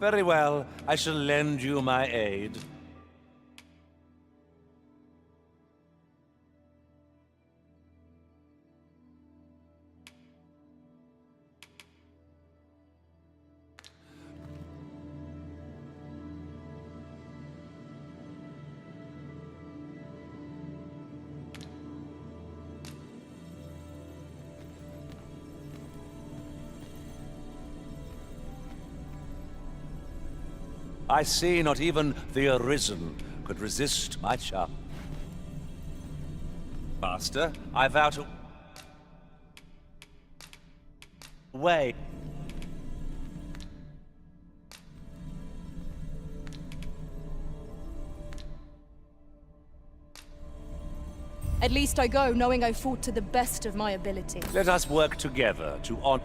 Very well, I shall lend you my aid. I see not even the Arisen could resist my charm. Master, I vow to... Wait.
At least I go knowing I fought to the best of my ability.
Let us work together to honor...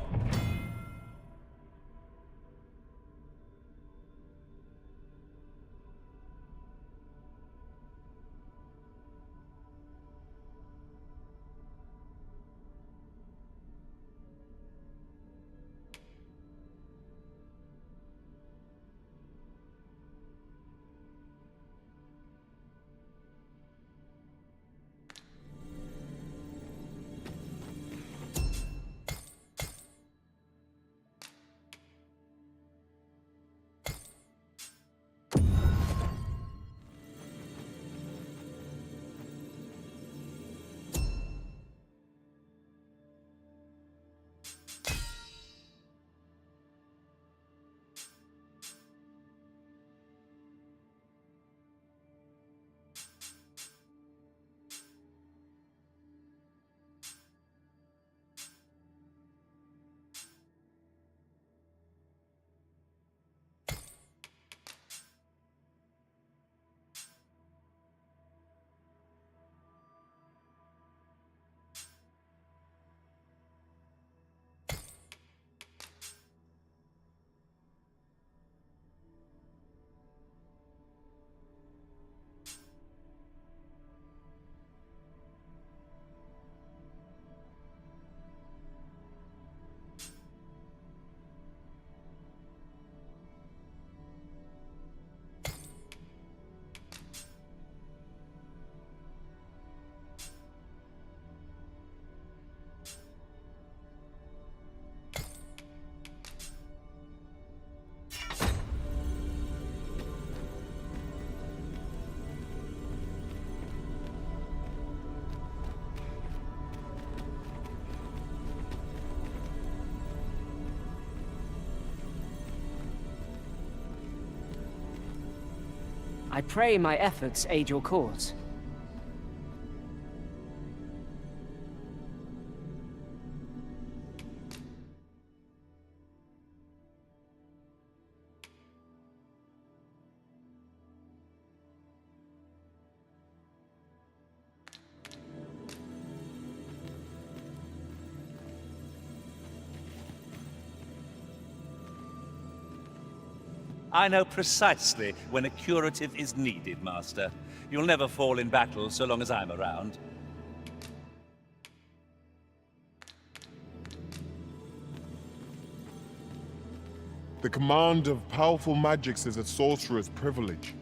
I pray my efforts aid your cause.
I know precisely when a curative is needed, Master. You'll never fall in battle so long as I'm around.
The command of powerful magics is a sorcerer's privilege.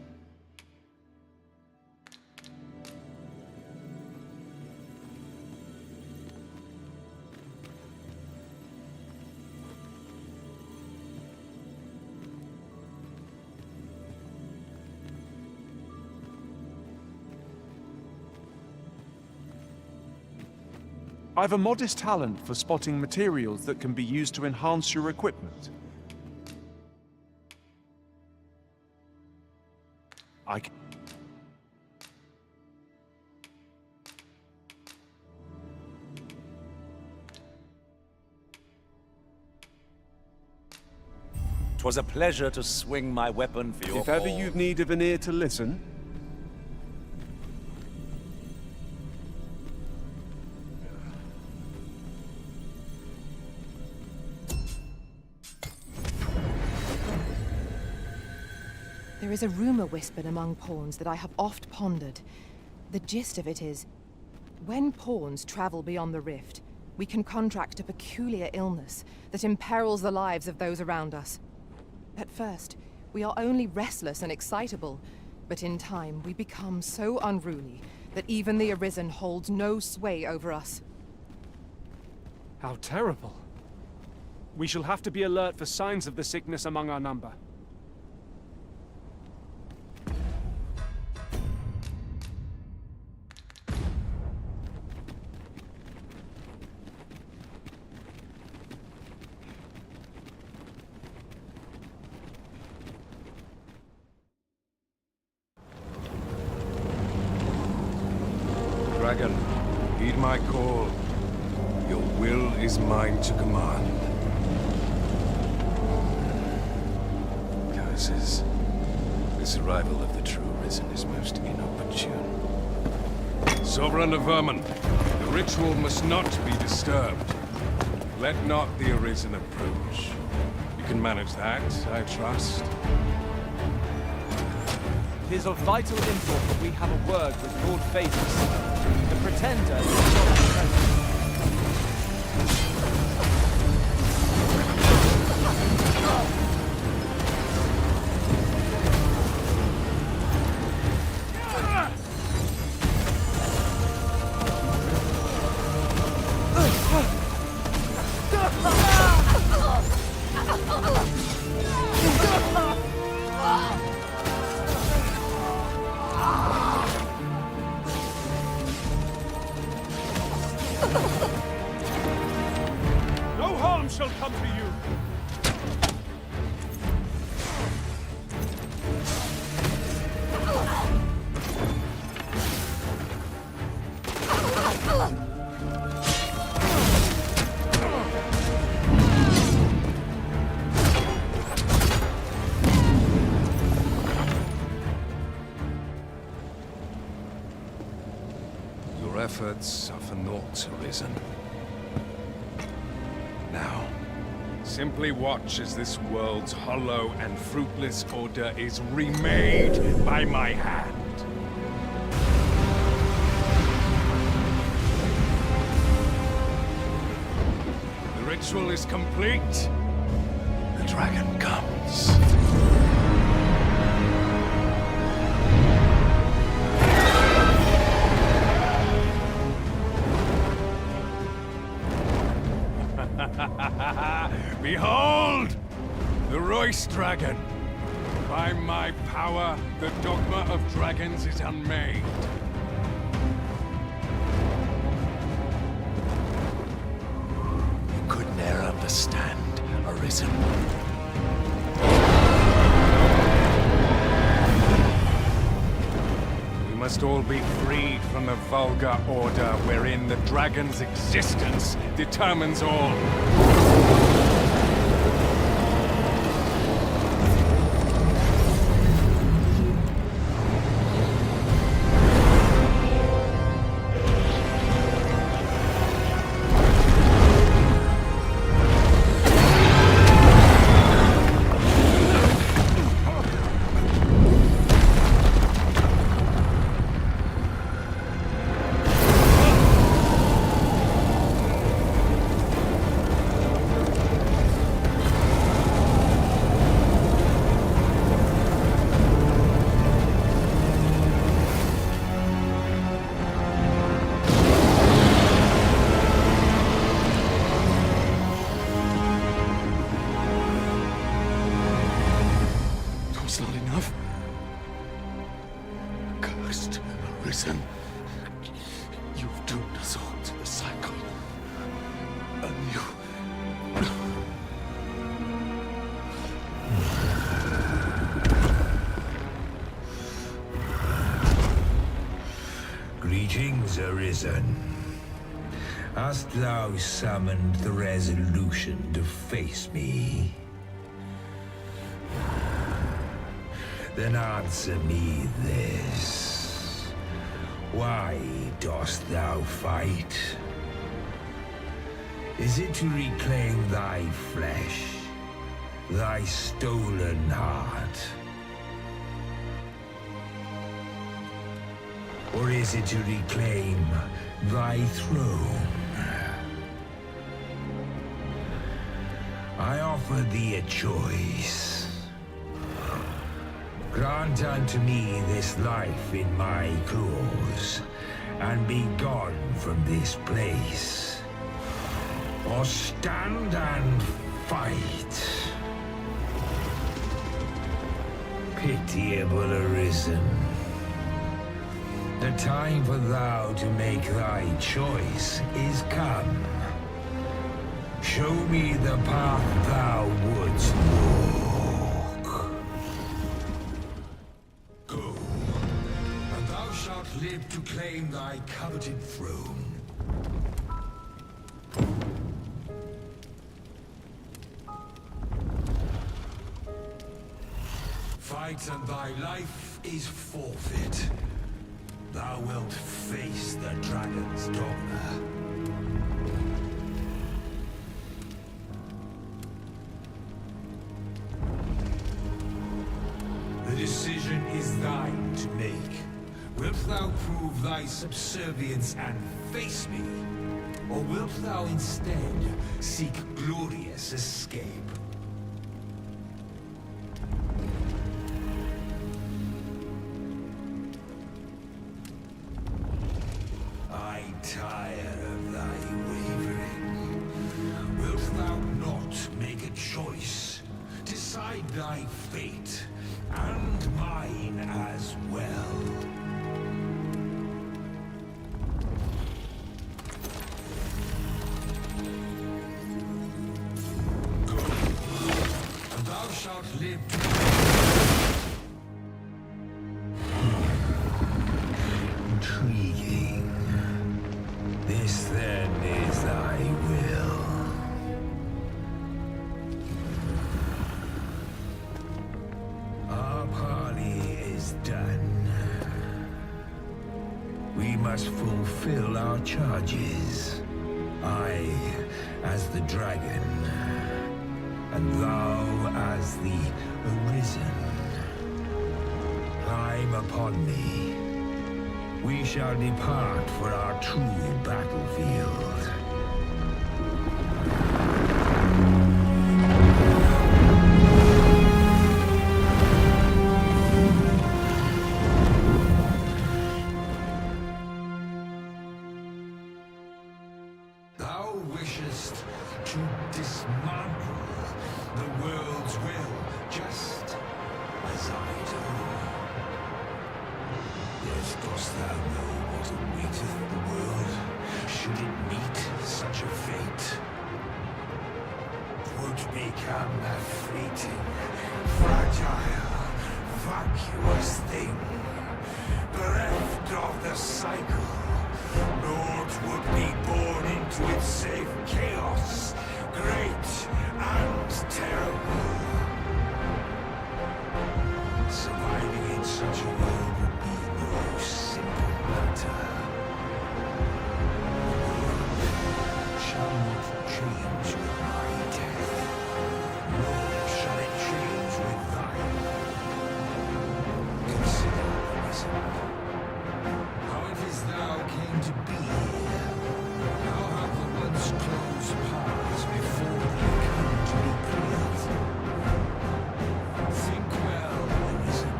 I've a modest talent for spotting materials that can be used to enhance your equipment. I can...
Twas a pleasure to swing my weapon for your
If ever
cause.
you've need of an ear to listen,
There is a rumor whispered among pawns that I have oft pondered. The gist of it is, when pawns travel beyond the rift, we can contract a peculiar illness that imperils the lives of those around us.
At first, we are only restless and excitable, but in time we become so unruly that even the Arisen holds no sway over us.
How terrible. We shall have to be alert for signs of the sickness among our number.
Dragon, heed my call. Your will is mine to command. Curses. This arrival of the true Arisen is most inopportune. Sovereign of Vermin, the ritual must not be disturbed. Let not the Arisen approach. You can manage that, I trust.
It is of vital import that we have a word with Lord Phaedrus. The Pretender is not present.
No harm shall come to you!
Your efforts are for naught, Arisen. Now, simply watch as this world's hollow and fruitless order is remade by my hand. The ritual is complete. The dragon comes. Behold! The Royce Dragon! By my power, the dogma of dragons is unmade. You could ne'er understand, Arisen. We must all be freed from the vulgar order wherein the dragon's existence determines all. Arisen, you've doomed us all to the cycle. And you...
Greetings, Arisen. Hast thou summoned the resolution to face me? Then answer me this. Why dost thou fight? Is it to reclaim thy flesh, thy stolen heart? Or is it to reclaim thy throne? I offer thee a choice. Grant unto me this life in my claws, and be gone from this place. Or stand and fight. Pitiable Arisen, the time for thou to make thy choice is come. Show me the path thou wouldst walk. Go, and thou shalt live to claim thy coveted throne. Fight and thy life is forfeit. Thou wilt face the dragon's dogma. The decision is thine to make. Wilt thou prove thy subservience and face me? Or wilt thou instead seek glorious escape? I tire of thy wavering. Wilt thou not make a choice? Decide thy fate, and mine as well. Go, and thou shalt live to intriguing. This then is thy will. Our parley is done. We must fulfill our charges. I as the dragon, and thou as the Arisen. Climb upon me. We shall depart for our true battlefield. Thou wishest to dismantle the world's will, just as I do. Yet dost thou know what awaiteth the world, should it meet such a fate? 'Twould become a fleeting, fragile, vacuous thing, bereft of the cycle. Naught would be born into its save chaos, great and terrible. Surviving in such a world would be no simple matter. The world shall not change with my death, nor shall it change with thine. Consider the reason. How it is thou came to be. How have the once closed paths before thee come to be cleared? Think well, Arisen,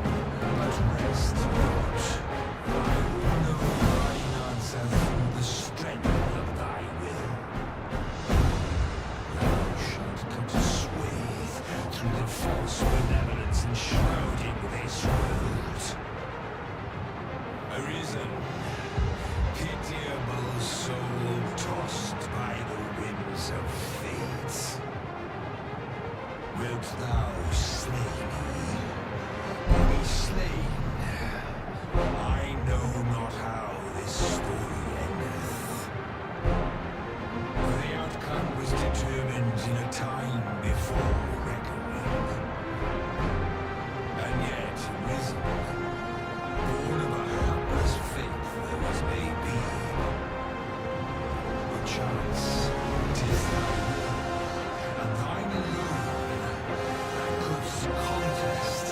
but rest not. I will know thine answer through the strength of thy will. Thou shalt cut a swathe through the false benevolence enshrouding this world. Arisen, pitiable soul tossed by the winds of fate. Wilt thou slay me, or be slain? I know not how this story endeth. The outcome was determined in a time before reckoning. And yet, Arisen, born of a hapless faith though it may be, perchance 'tis thy will, and thine alone, that couldst contest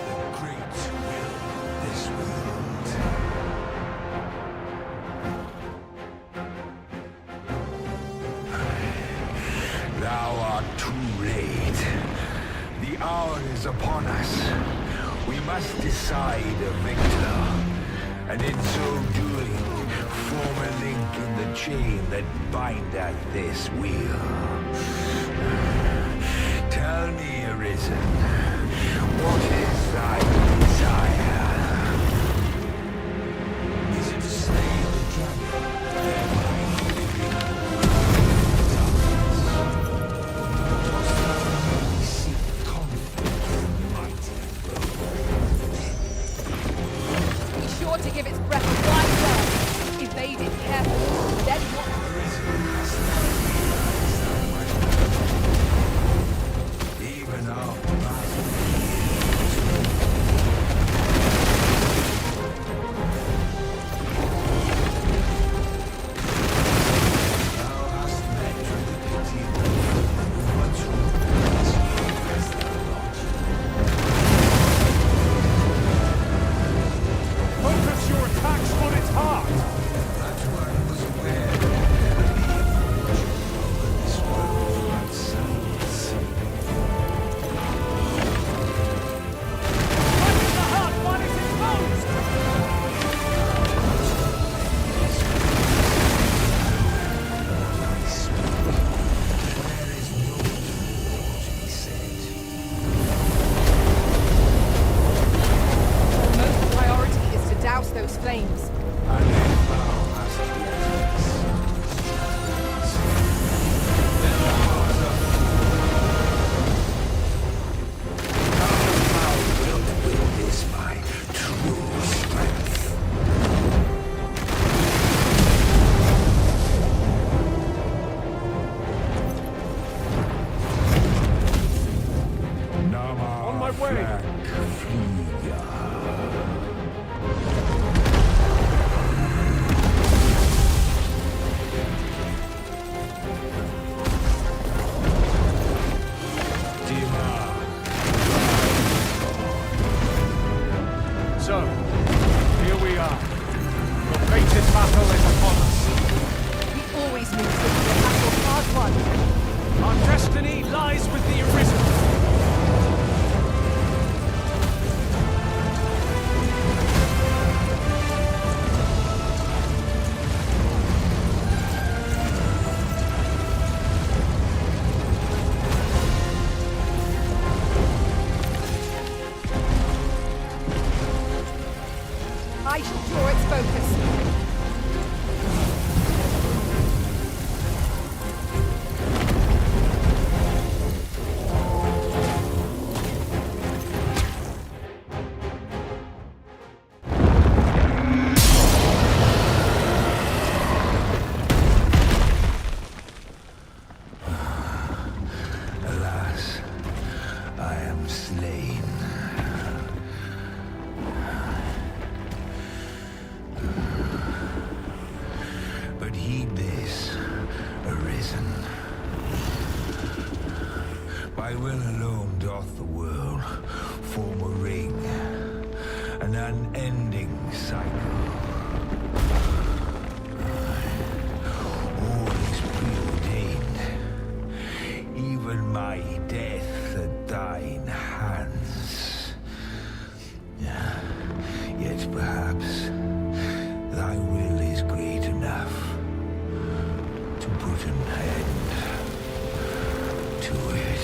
the great will of this world. Thou art too late. The hour is upon us. We must decide a victor, and in so doing, form a link in the chain that bindeth this wheel. Tell me, Arisen, what is thy desire? Is it to slay the dragon, thereby living seek conflict with mighty foe?
Be sure to give its breath a wide berth. Evade it carefully, then what?
Even after
Focus your attacks on its heart!
that's why I was aware this world outsides.
The heart while it's exposed!
Most priority is to douse those flames.
On my way! So, here we are. The fated battle is upon us.
We always knew this would be a battle hard won.
Our destiny lies with the Arisen.
I shall draw its focus.
Alas, I am slain. But heed this, Arisen. By will alone doth the world form a ring, an unending cycle. All is preordained, even my death at thine hands. Yet perhaps thy will is great enough to put an end to it.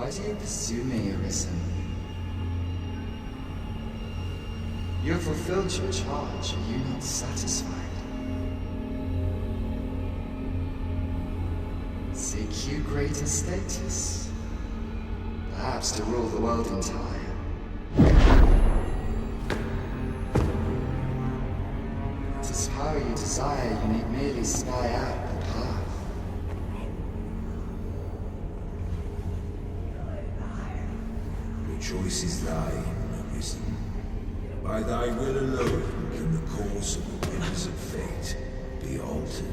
Why do you pursue me, Arisen? You have fulfilled your charge, are you not satisfied? Seek you greater status? Perhaps to rule the world entire? It is power you desire, you need merely spy out the path.
The choice is thine, Arisen. By thy will alone can the course of the winds of fate be altered.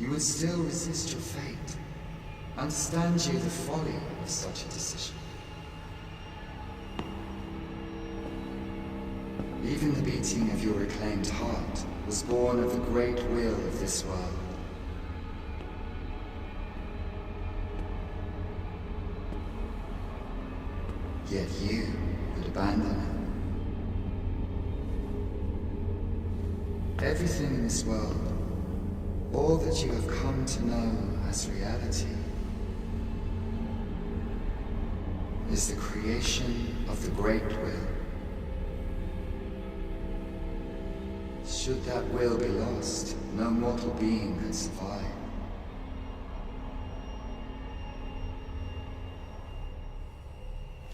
You would still resist your fate. Understand you the folly of such a decision. Even the beating of your reclaimed heart was born of the great will of this world. Yet you would abandon it. Everything in this world, all that you have come to know as reality, is the creation of the Great Will. Should that will be lost, no mortal being could survive.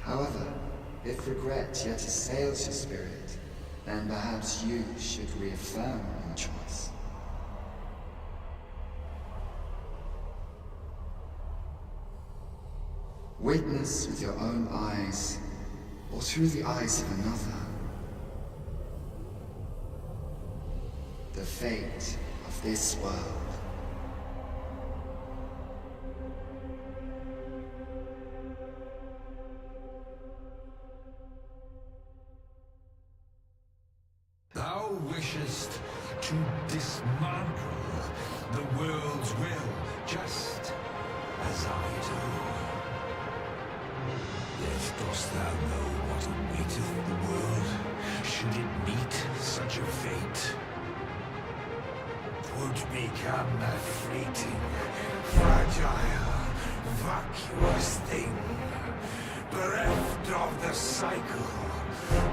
However, if regret yet assails your spirit, then perhaps you should reaffirm your choice. Witness with your own eyes, or through the eyes of another, the fate of this world.
Thou wishest to dismantle the world's will, just as I do. Yet dost thou know what awaiteth the world, should it meet such a fate? 'Twould become a fleeting, fragile, vacuous thing, bereft of the cycle.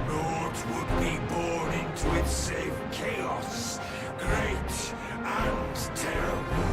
Naught would be born into it save chaos, great and terrible.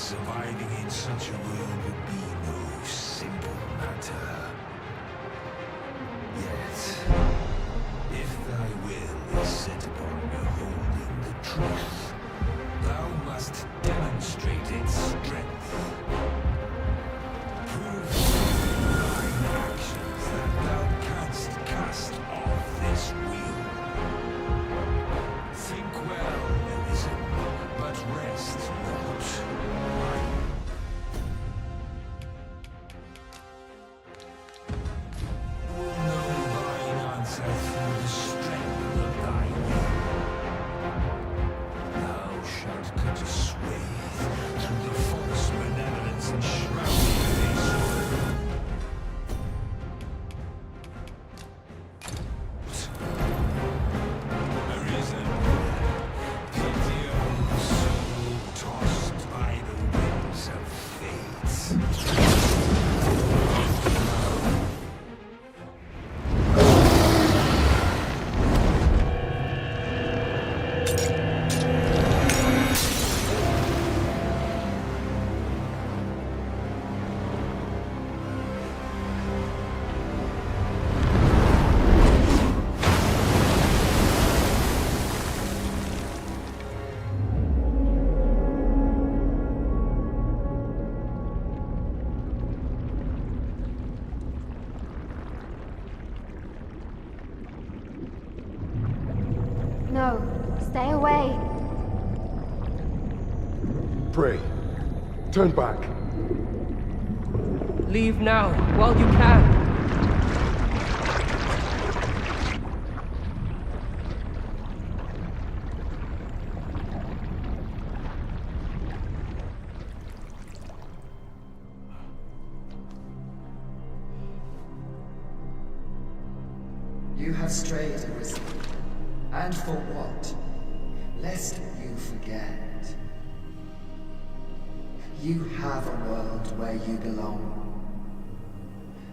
Surviving in such a world would be no simple matter. Yet, if thy will is set upon beholding the truth, thou must demonstrate its strength. Prove through thine actions that thou canst cast off this wheel. Think well, Arisen, but rest not.
No, stay away.
Pray. Turn back.
Leave now, while you can.
You have strayed, Arisen. And for what? Lest you forget. You have a world where you belong.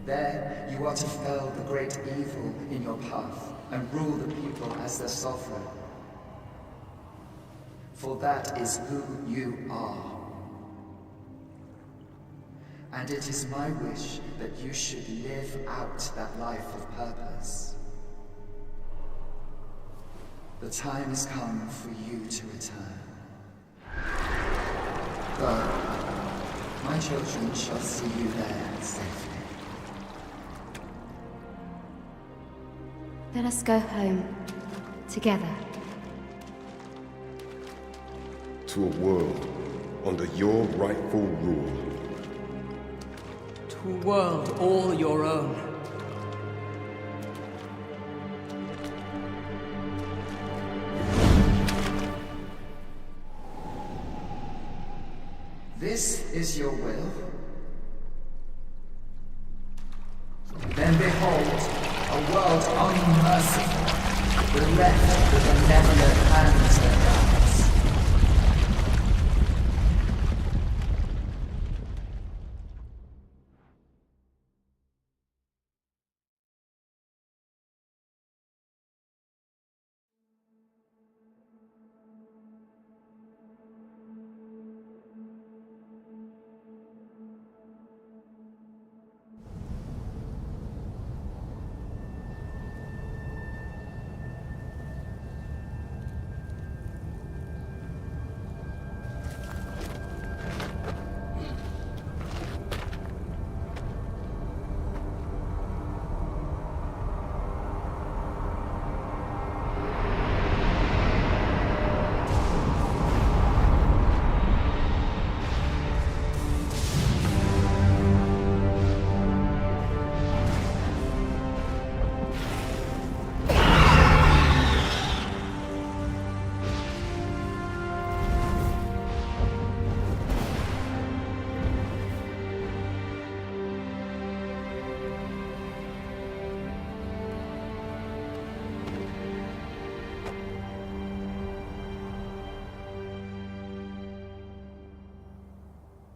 There, you are to fell the great evil in your path and rule the people as their sovereign. For that is who you are. And it is my wish that you should live out that life of purpose. The time has come for you to return. Go. My children shall see you there safely.
Let us go home. Together.
To a world under your rightful rule.
To a world all your own.
This is your will? Then behold, a world unmerciful, bereft with benevolent hands and eyes.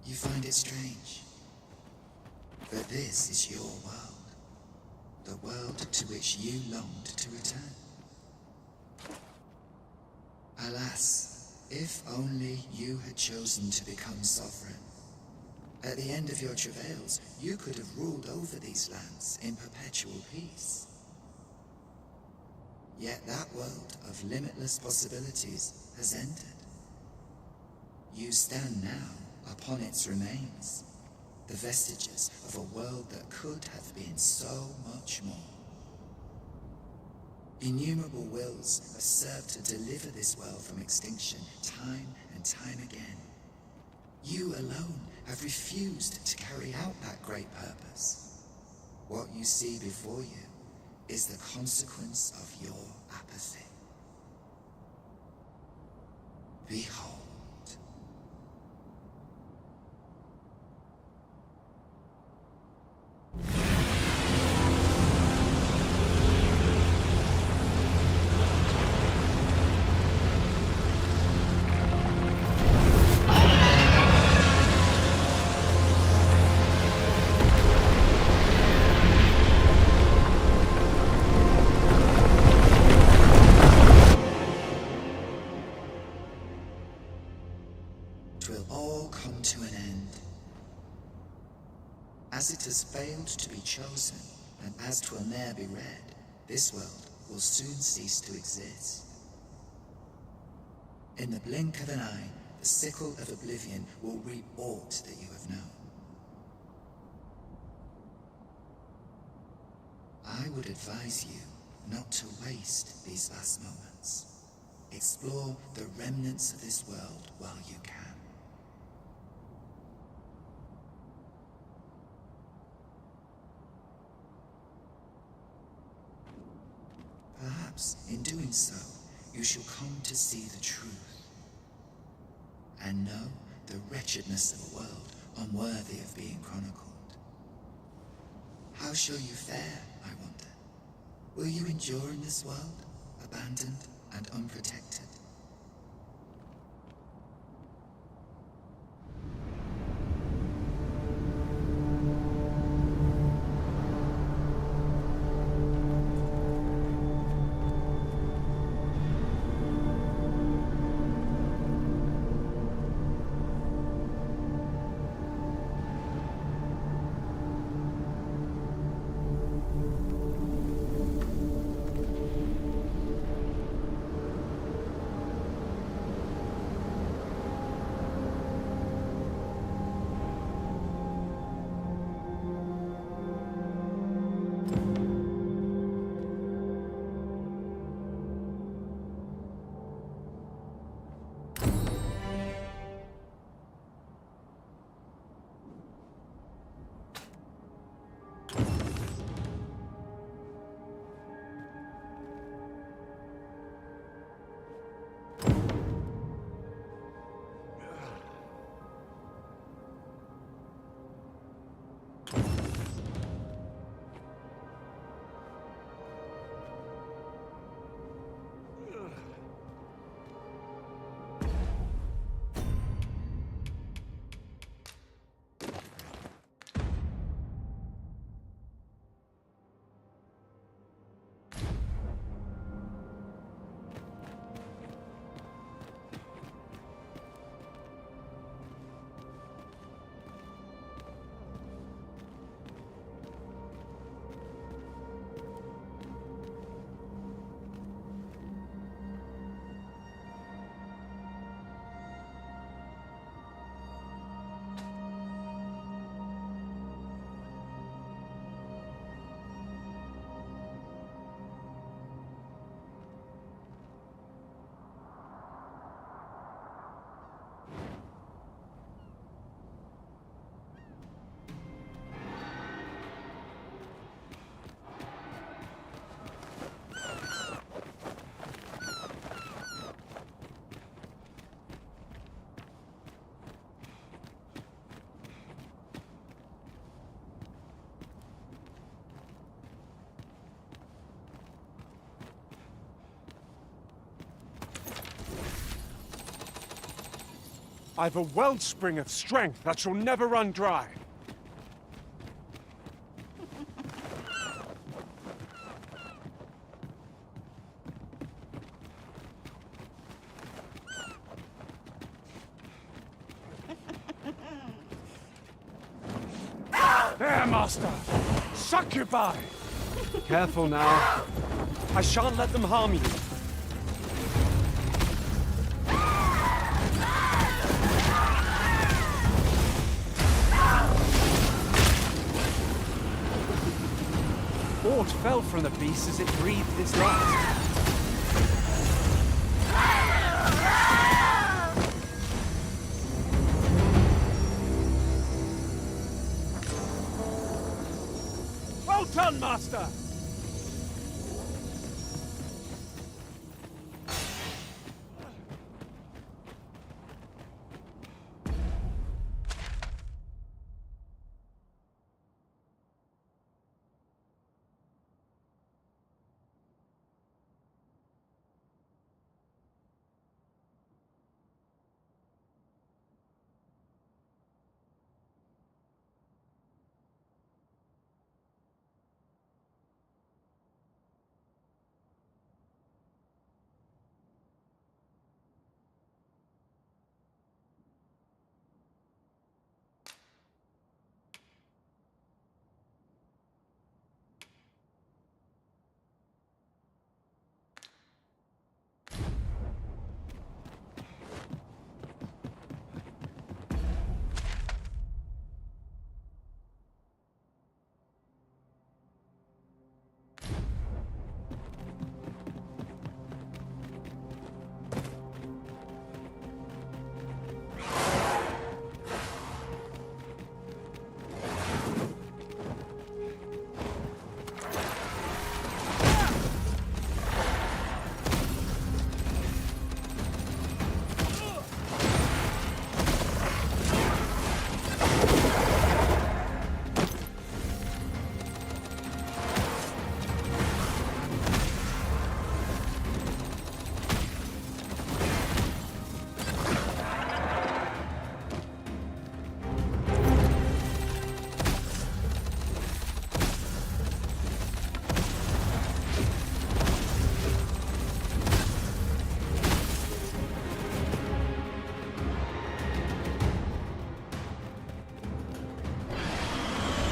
You find it strange, but this is your world, the world to which you longed to return. Alas, If only you had chosen to become sovereign. At the end of your travails, you could have ruled over these lands in perpetual peace. Yet that world of limitless possibilities has ended. You stand now upon its remains, the vestiges of a world that could have been so much more. Innumerable wills have served to deliver this world from extinction time and time again. You alone have refused to carry out that great purpose. What you see before you is the consequence of your apathy. Behold. Will all come to an end. As it has failed to be chosen, and as 'twill ne'er be read, this world will soon cease to exist. In the blink of an eye, the sickle of oblivion will reap aught that you have known. I would advise you not to waste these last moments. Explore the remnants of this world while you can. Perhaps, in doing so, you shall come to see the truth, and know the wretchedness of a world unworthy of being chronicled. How shall you fare, I wonder? Will you endure in this world, abandoned and unprotected?
I've a wellspring of strength that shall never run dry. Master! Succubi!
Careful now.
I shan't let them harm you. Aught fell from the beast as it breathed its last. Well done, Master!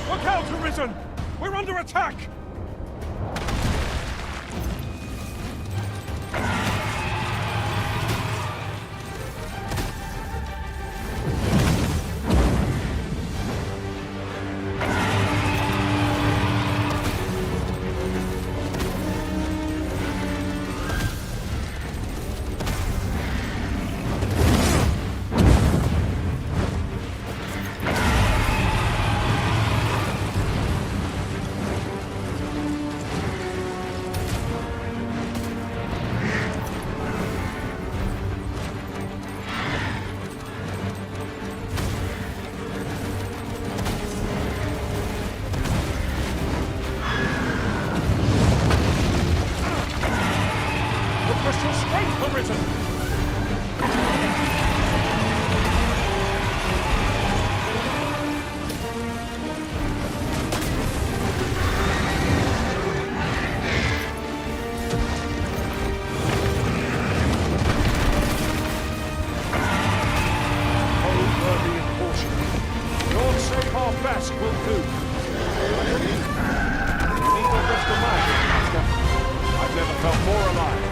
Look out, Arisen! We're under attack! Crystal strength arisen! Worthy in portion. Lord save our best will do. You need a crystal magic, Master. I've never felt more alive.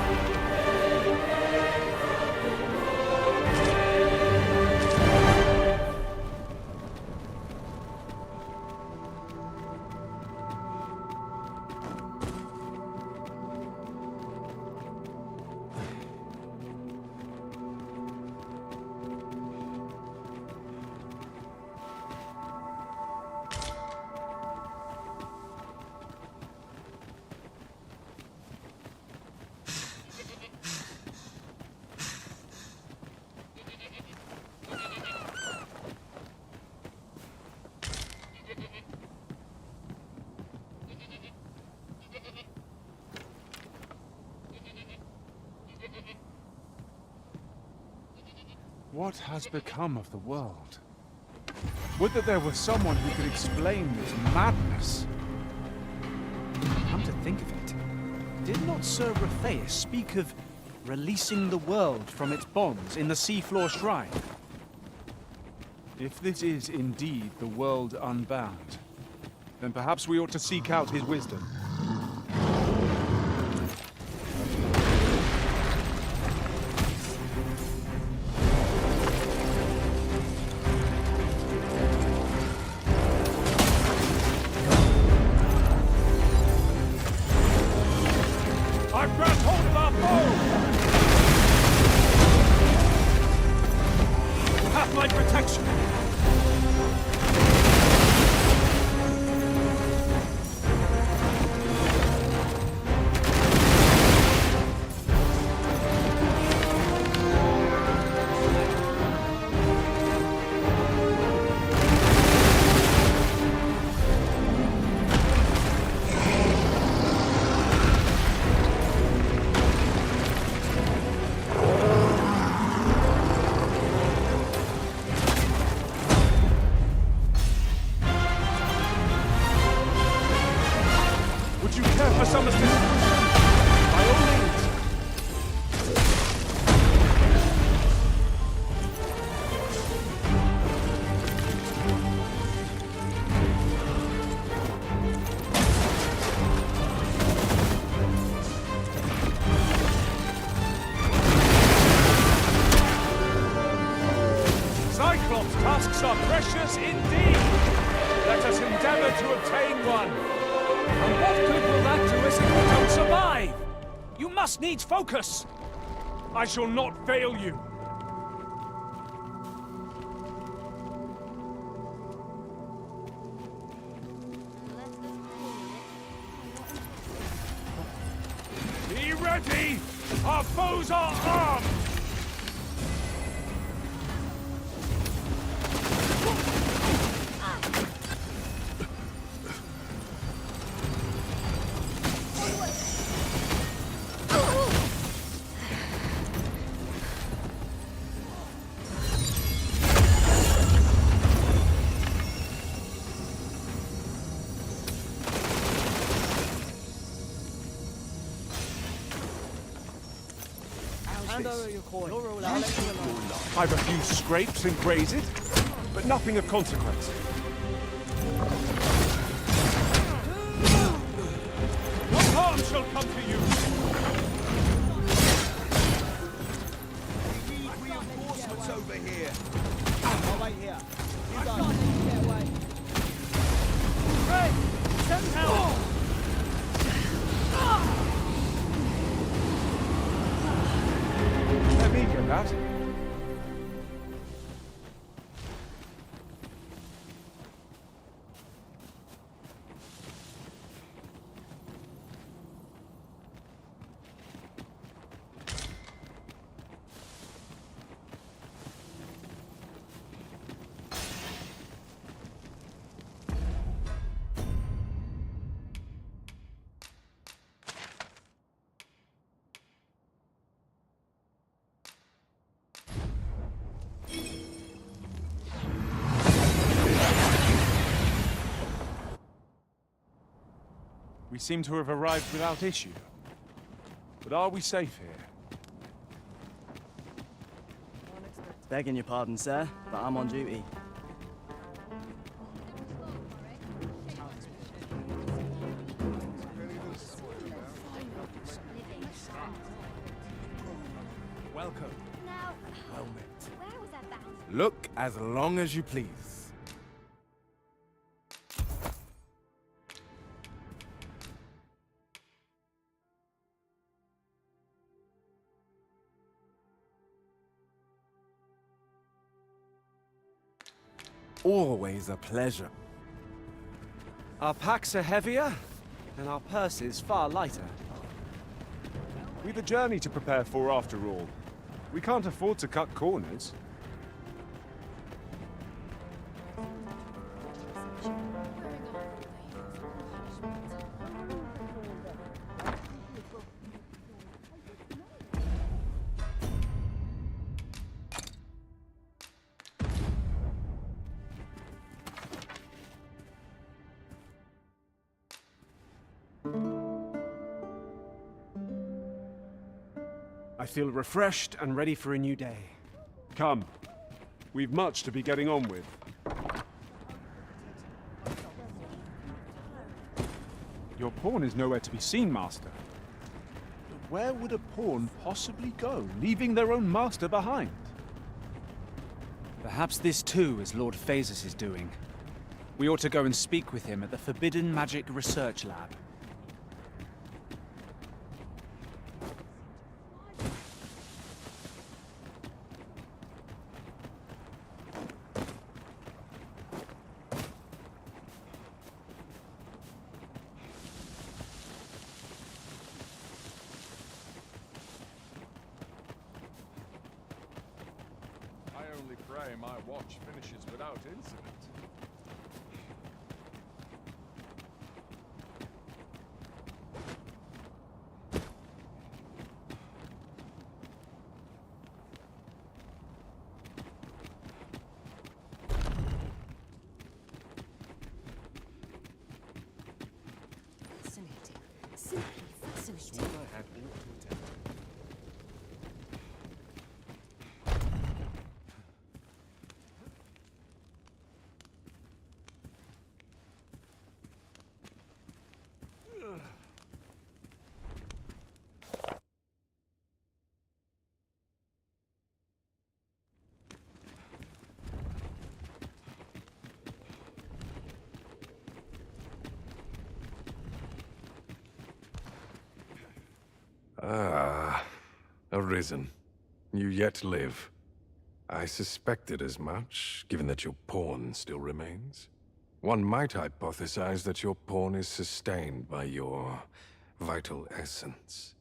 What has become of the world? Would that there were someone who could explain this madness.
Come to think of it, did not Sir Rafeus speak of releasing the world from its bonds in the Seafloor Shrine?
If this is indeed the world unbound, Then perhaps we ought to seek out his wisdom.
I've grabbed hold of our foe!
Have my protection!
Would you care for some assistance? By all means. Cyclops' tusks are precious indeed. Let us endeavor to obtain one.
And what good will that do us if we don't survive? You must needs focus!
I shall not fail you. Be ready! Our foes are armed!
Hand over your coin.
I've a few scrapes and grazes, but nothing of consequence. What harm shall come to you?
We need reinforcements over here. I'll wait here. You go. Get away.
Hey! Send help! Let me get that. We seem to have arrived without issue. But are we safe here?
Begging your pardon, sir, but I'm on duty.
Welcome. Well met. Look as long as you please. Always a pleasure.
Our packs are heavier, and our purses far lighter.
We've a journey to prepare for after all. We can't afford to cut corners.
I feel refreshed and ready for a new day.
Come. We've much to be getting on with.
pawn is nowhere to be seen, Master. But where would a pawn possibly go, leaving their own master behind?
Perhaps this too is Lord Phaesus' doing. We ought to go and speak with him at the Forbidden Magic Research Lab.
I only pray my watch finishes without incident.
Fascinating. Simply fascinating.
Ah, Arisen. You yet live. I suspected as much, given that your pawn still remains. One might hypothesize that your pawn is sustained by your vital essence.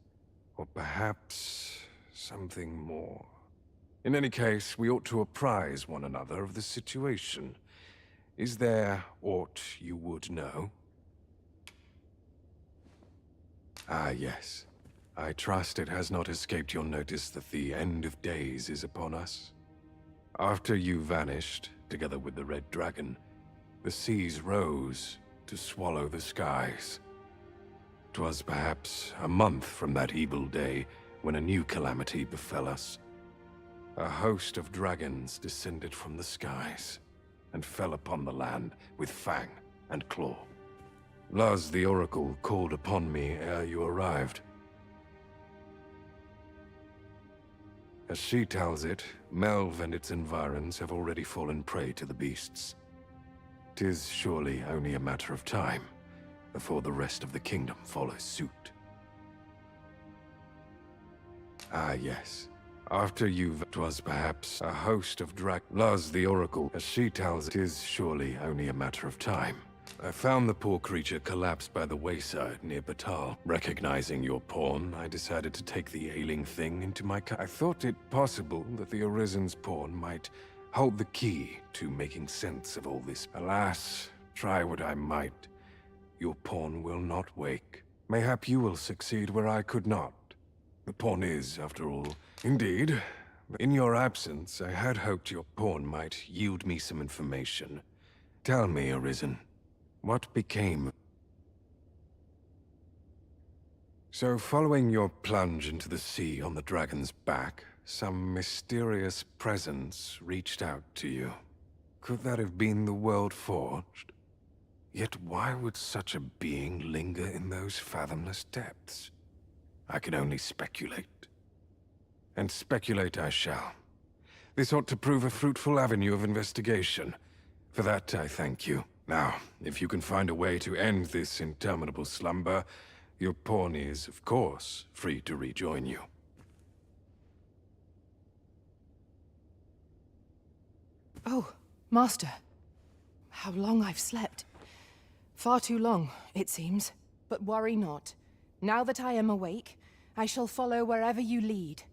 Or perhaps something more. In any case, we ought to apprise one another of the situation. Is there aught you would know? Ah, yes. I trust it has not escaped your notice that the end of days is upon us. After you vanished, together with the Red Dragon, the seas rose to swallow the skies. 'Twas perhaps a month from that evil day when a new calamity befell us. A host of dragons descended from the skies and fell upon the land with fang and claw. Luz the Oracle called upon me ere you arrived. As she tells it, Melve and its environs have already fallen prey to the beasts. 'Tis surely only a matter of time before the rest of the kingdom follows suit. Ah, yes. After you've... 'Twas perhaps a host of Luz the Oracle. As she tells it, 'tis surely only a matter of time. I found the poor creature collapsed by the wayside near Batal. Recognizing your pawn, I decided to take the ailing thing into my I thought it possible that the Arisen's pawn might hold the key to making sense of all this. Alas, try what I might, your pawn will not wake. Mayhap you will succeed where I could not. The pawn is, after all. Indeed, in your absence, I had hoped your pawn might yield me some information. Tell me, Arisen, what became... So, following your plunge into the sea on the dragon's back, some mysterious presence reached out to you. Could that have been the World Forged? Yet why would such a being linger in those fathomless depths? I can only speculate. And speculate I shall. This ought to prove a fruitful avenue of investigation. For that, I thank you. Now, if you can find a way to end this interminable slumber, your pawn is, of course, free to rejoin you.
Oh, Master. How long I've slept. Far too long, it seems. But worry not. Now that I am awake, I shall follow wherever you lead.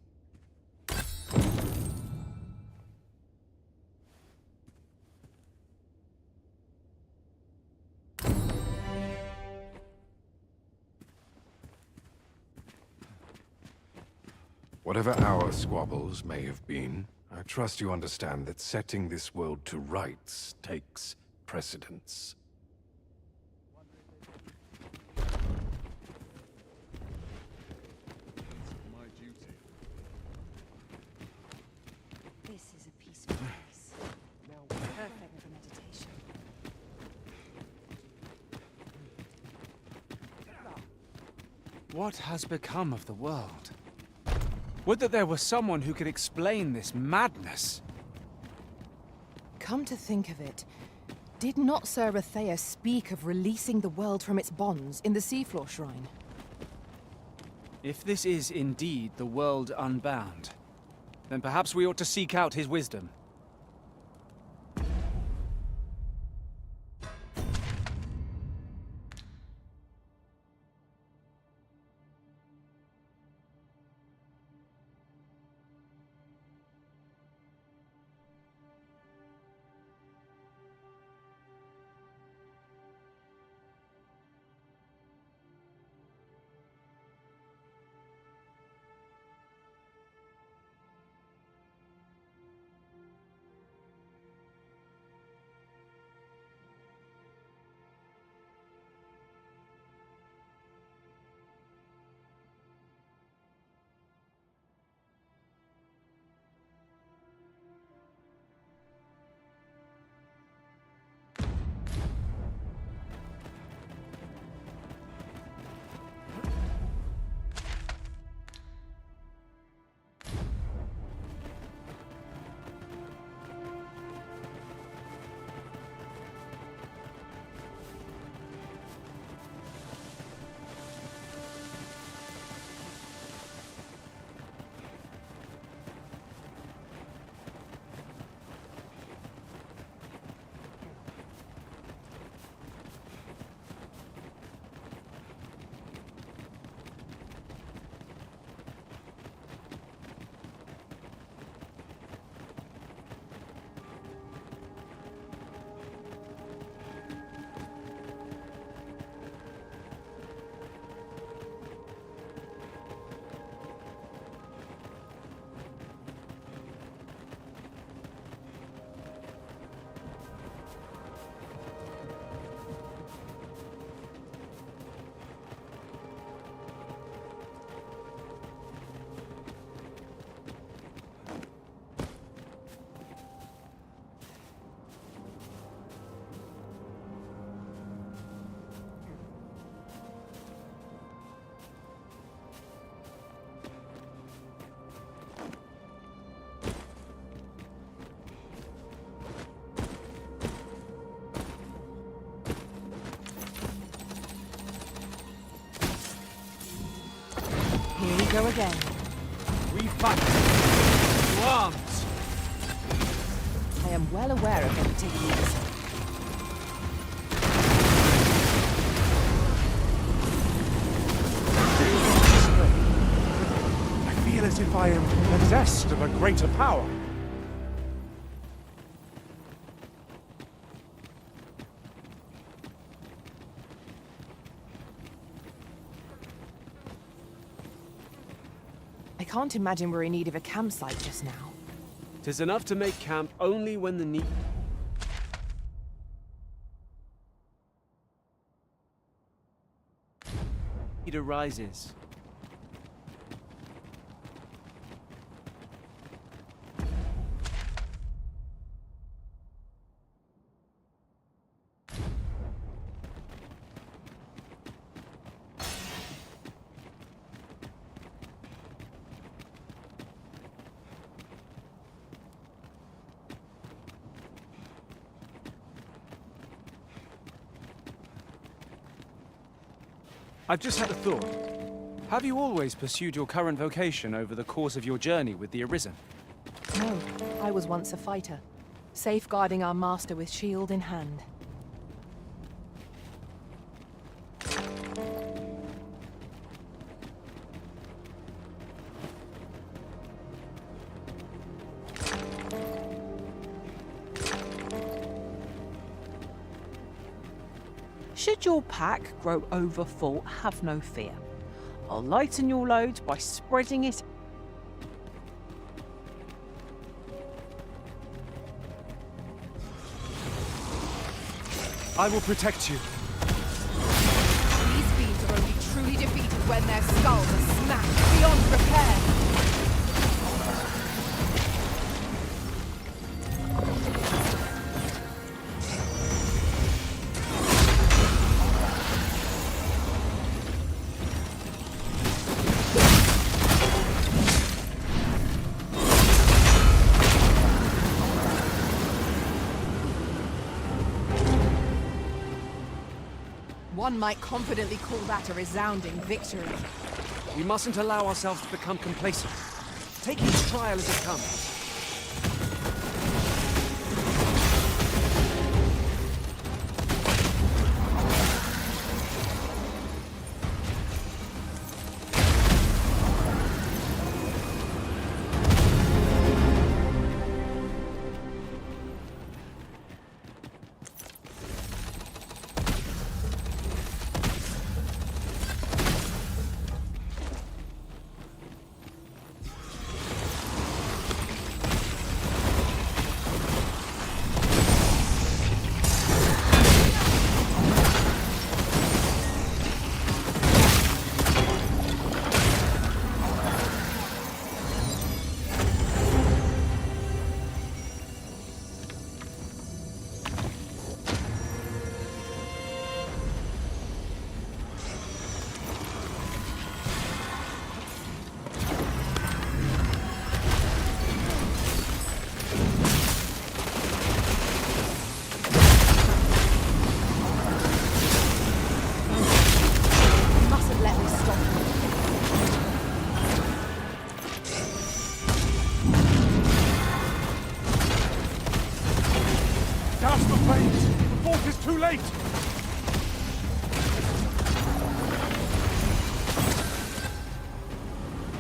Whatever our squabbles may have been, I trust you understand that setting this world to rights takes precedence.
My duty.
This is a peaceful place. Perfect for meditation.
What has become of the world? Would that there were someone who could explain this madness.
Come to think of it, did not Sir Rathea speak of releasing the world from its bonds in the Seafloor Shrine?
If this is indeed the world unbound, then perhaps we ought to seek out his wisdom.
Here we go again.
We fight! To arms!
I am well aware of them taking this.
I feel as if I am possessed of a greater power.
I can't imagine we're in need of a campsite just now.
'Tis enough to make camp only when the need arises.
I've just had a thought. Have you always pursued your current vocation over the course of your journey with the Arisen?
No, I was once a fighter, safeguarding our master with shield in hand.
Should your pack grow overfull, have no fear. I'll lighten your load by spreading it.
I will protect you.
These fiends are only truly defeated when their skulls are smashed beyond repair.
One might confidently call that a resounding victory.
We mustn't allow ourselves to become complacent. Take each trial as it comes.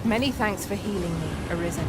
Many thanks for healing me, Arisen.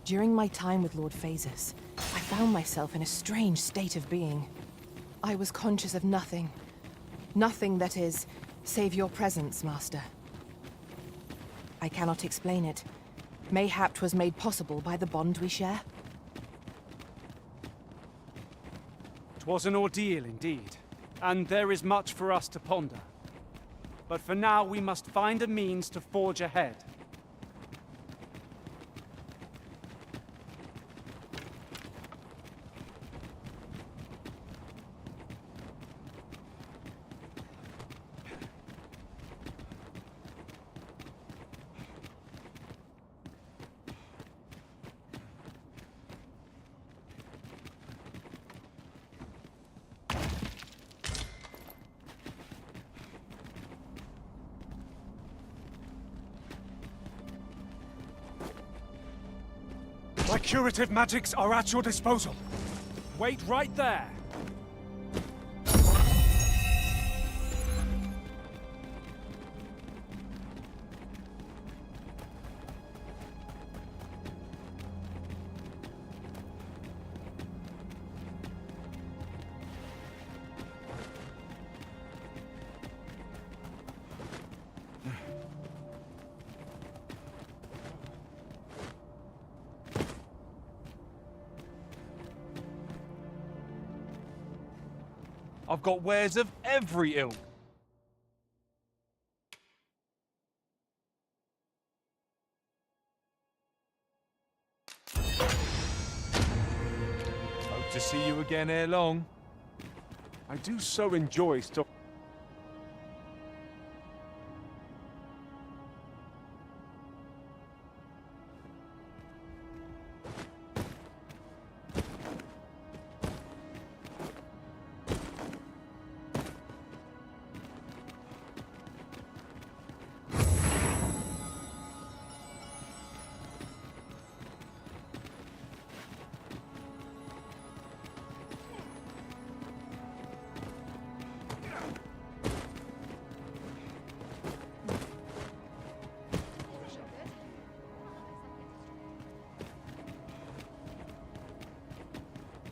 During my time with Lord Phaesus, I found myself in a strange state of being. I was conscious of nothing. Nothing, that is, save your presence, Master. I cannot explain it. Mayhap 'twas made possible by the bond we share.
'Twas an ordeal indeed, and there is much for us to ponder. But for now we must find a means to forge ahead.
My curative magics are at your disposal. Wait right there. I've got wares of every ilk. Hope to see you again ere long. I do so enjoy stuff.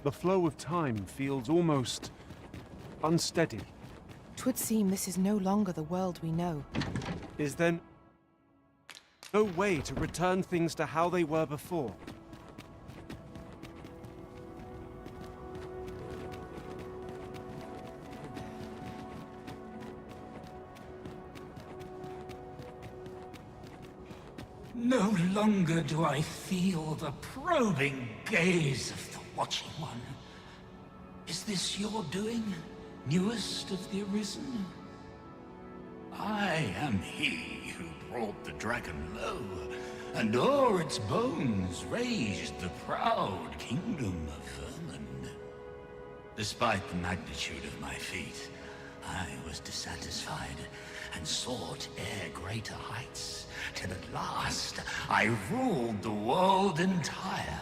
The flow of time feels almost unsteady.
'Twould seem this is no longer the world we know.
Is there no way to return things to how they were before?
No longer do I feel the probing gaze of the Watching One. Is this your doing, newest of the Arisen? I am he who brought the dragon low, and o'er its bones raised the proud kingdom of vermin. Despite the magnitude of my feat, I was dissatisfied and sought e'er greater heights, till at last I ruled the world entire.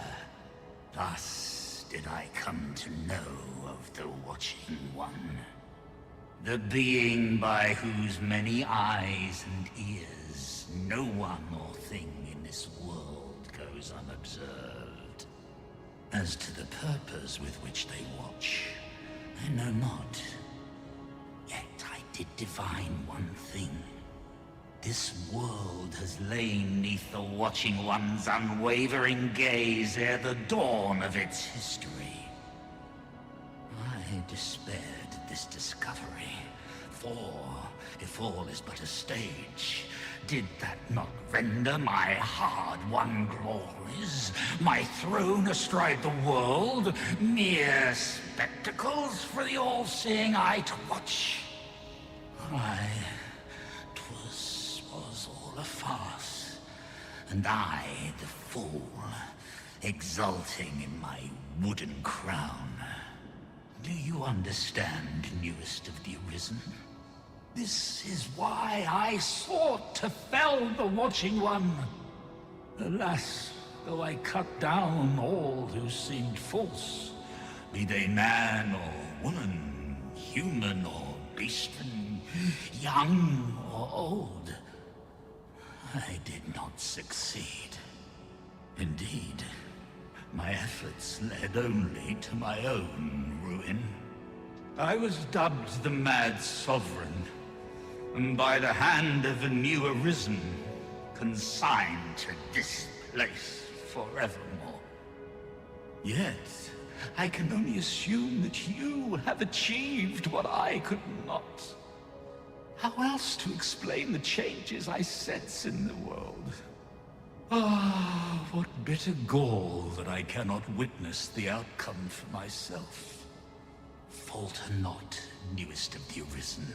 Thus did I come to know of the Watching One, the being by whose many eyes and ears no one or thing in this world goes unobserved. As to the purpose with which they watch, I know not. Yet I did divine one thing. This world has lain neath the Watching One's unwavering gaze ere the dawn of its history. I despaired at this discovery, for if all is but a stage, did that not render my hard-won glories, my throne astride the world, mere spectacles for the all-seeing eye to watch? Aye, 'twas all a farce, and I, the fool, exulting in my wooden crown. Do you understand, newest of the Arisen? This is why I sought to fell the Watching One. Alas, though I cut down all who seemed false, be they man or woman, human or beastman, young or old, I did not succeed. Indeed, my efforts led only to my own ruin. I was dubbed the Mad Sovereign, and by the hand of a new Arisen, consigned to this place forevermore. Yet, I can only assume that you have achieved what I could not. How else to explain the changes I sense in the world? Ah, what bitter gall that I cannot witness the outcome for myself. Falter not, newest of the Arisen,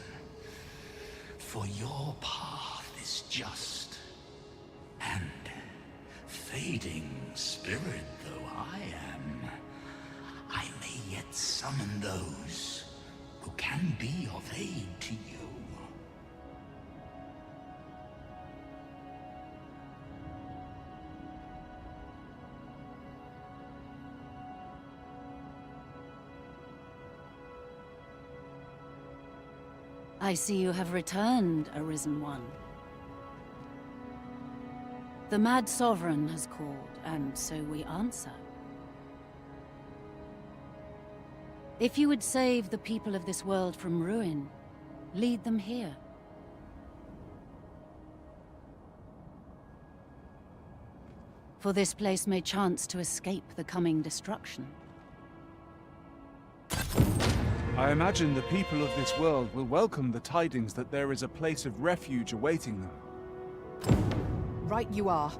for your path is just, and fading spirit though I am, I may yet summon those who can be of aid to you.
I see you have returned, Arisen One. The Mad Sovereign has called, and so we answer. If you would save the people of this world from ruin, lead them here. For this place may chance to escape the coming destruction.
I imagine the people of this world will welcome the tidings that there is a place of refuge awaiting them.
Right you are.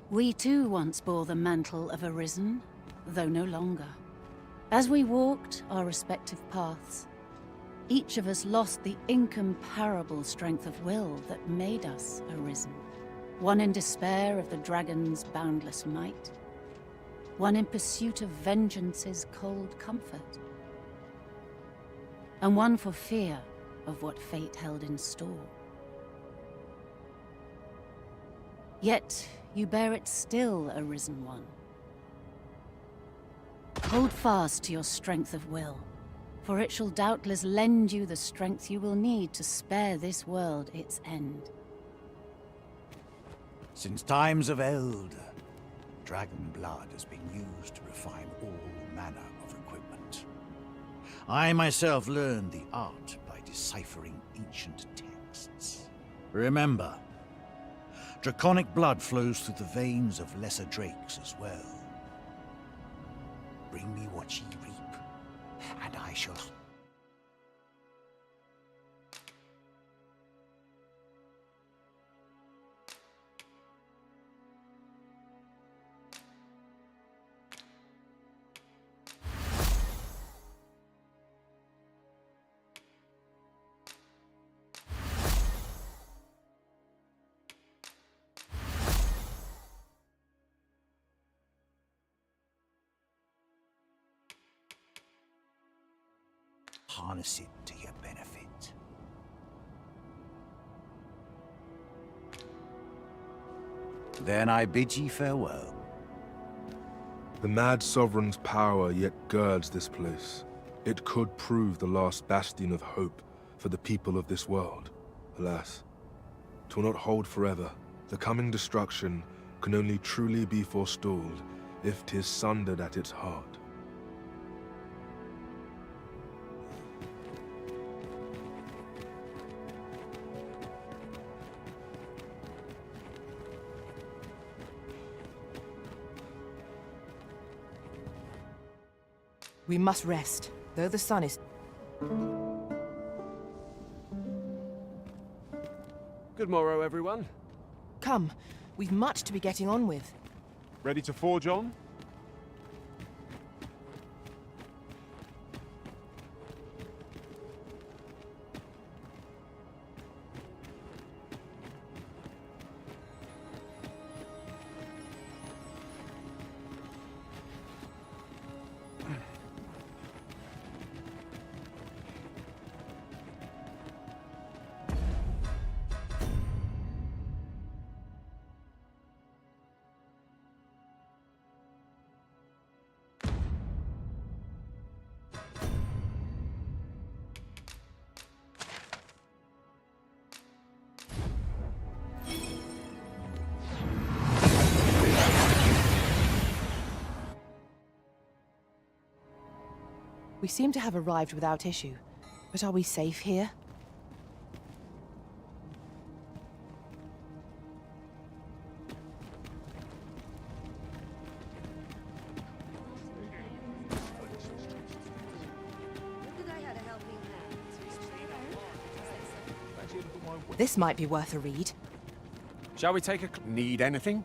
We too once bore the mantle of Arisen, though no longer. As we walked our respective paths, each of us lost the incomparable strength of will that made us Arisen. One in despair of the dragon's boundless might, one in pursuit of vengeance's cold comfort, and one for fear of what fate held in store. Yet you bear it still, Arisen One. Hold fast to your strength of will, for it shall doubtless lend you the strength you will need to spare this world its end.
Since times of eld, dragon blood has been used to refine all manner of equipment. I myself learned the art by deciphering ancient texts. Remember, draconic blood flows through the veins of lesser drakes as well. Bring me what ye reap, and I shall... harness it to your benefit. Then I bid ye farewell.
The Mad Sovereign's power yet girds this place. It could prove the last bastion of hope for the people of this world. Alas, 'twill not hold forever. The coming destruction can only truly be forestalled if 'tis sundered at its heart.
We must rest, though the sun is...
Good morrow, everyone.
Come, we've much to be getting on with.
Ready to forge on?
We seem to have arrived without issue, but are we safe here? This might be worth a read.
Shall we take a... Need anything?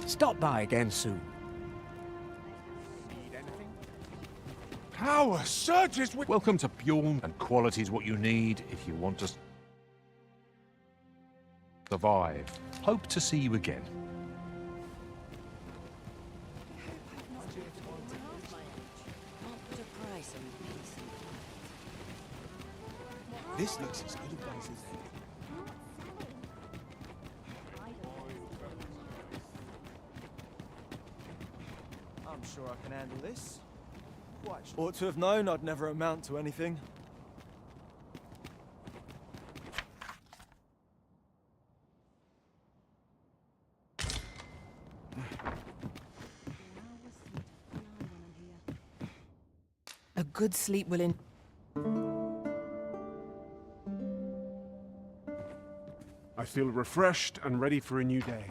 Stop by again soon.
Power surges with... Welcome to Bjorn, and quality's what you need if you want to survive. Hope to see you again.
This looks as good a place as any.
I'm sure I can handle this. Ought to have known I'd never amount to anything.
A good sleep will in...
I feel refreshed and ready for a new day.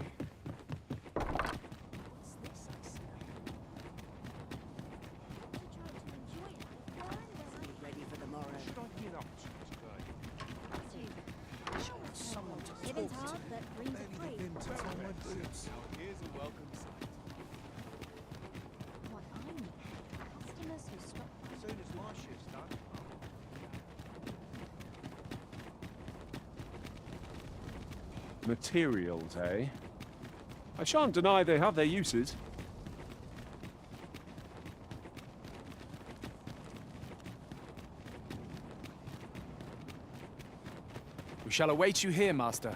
Materials, eh? I shan't deny they have their uses.
We shall await you here, Master.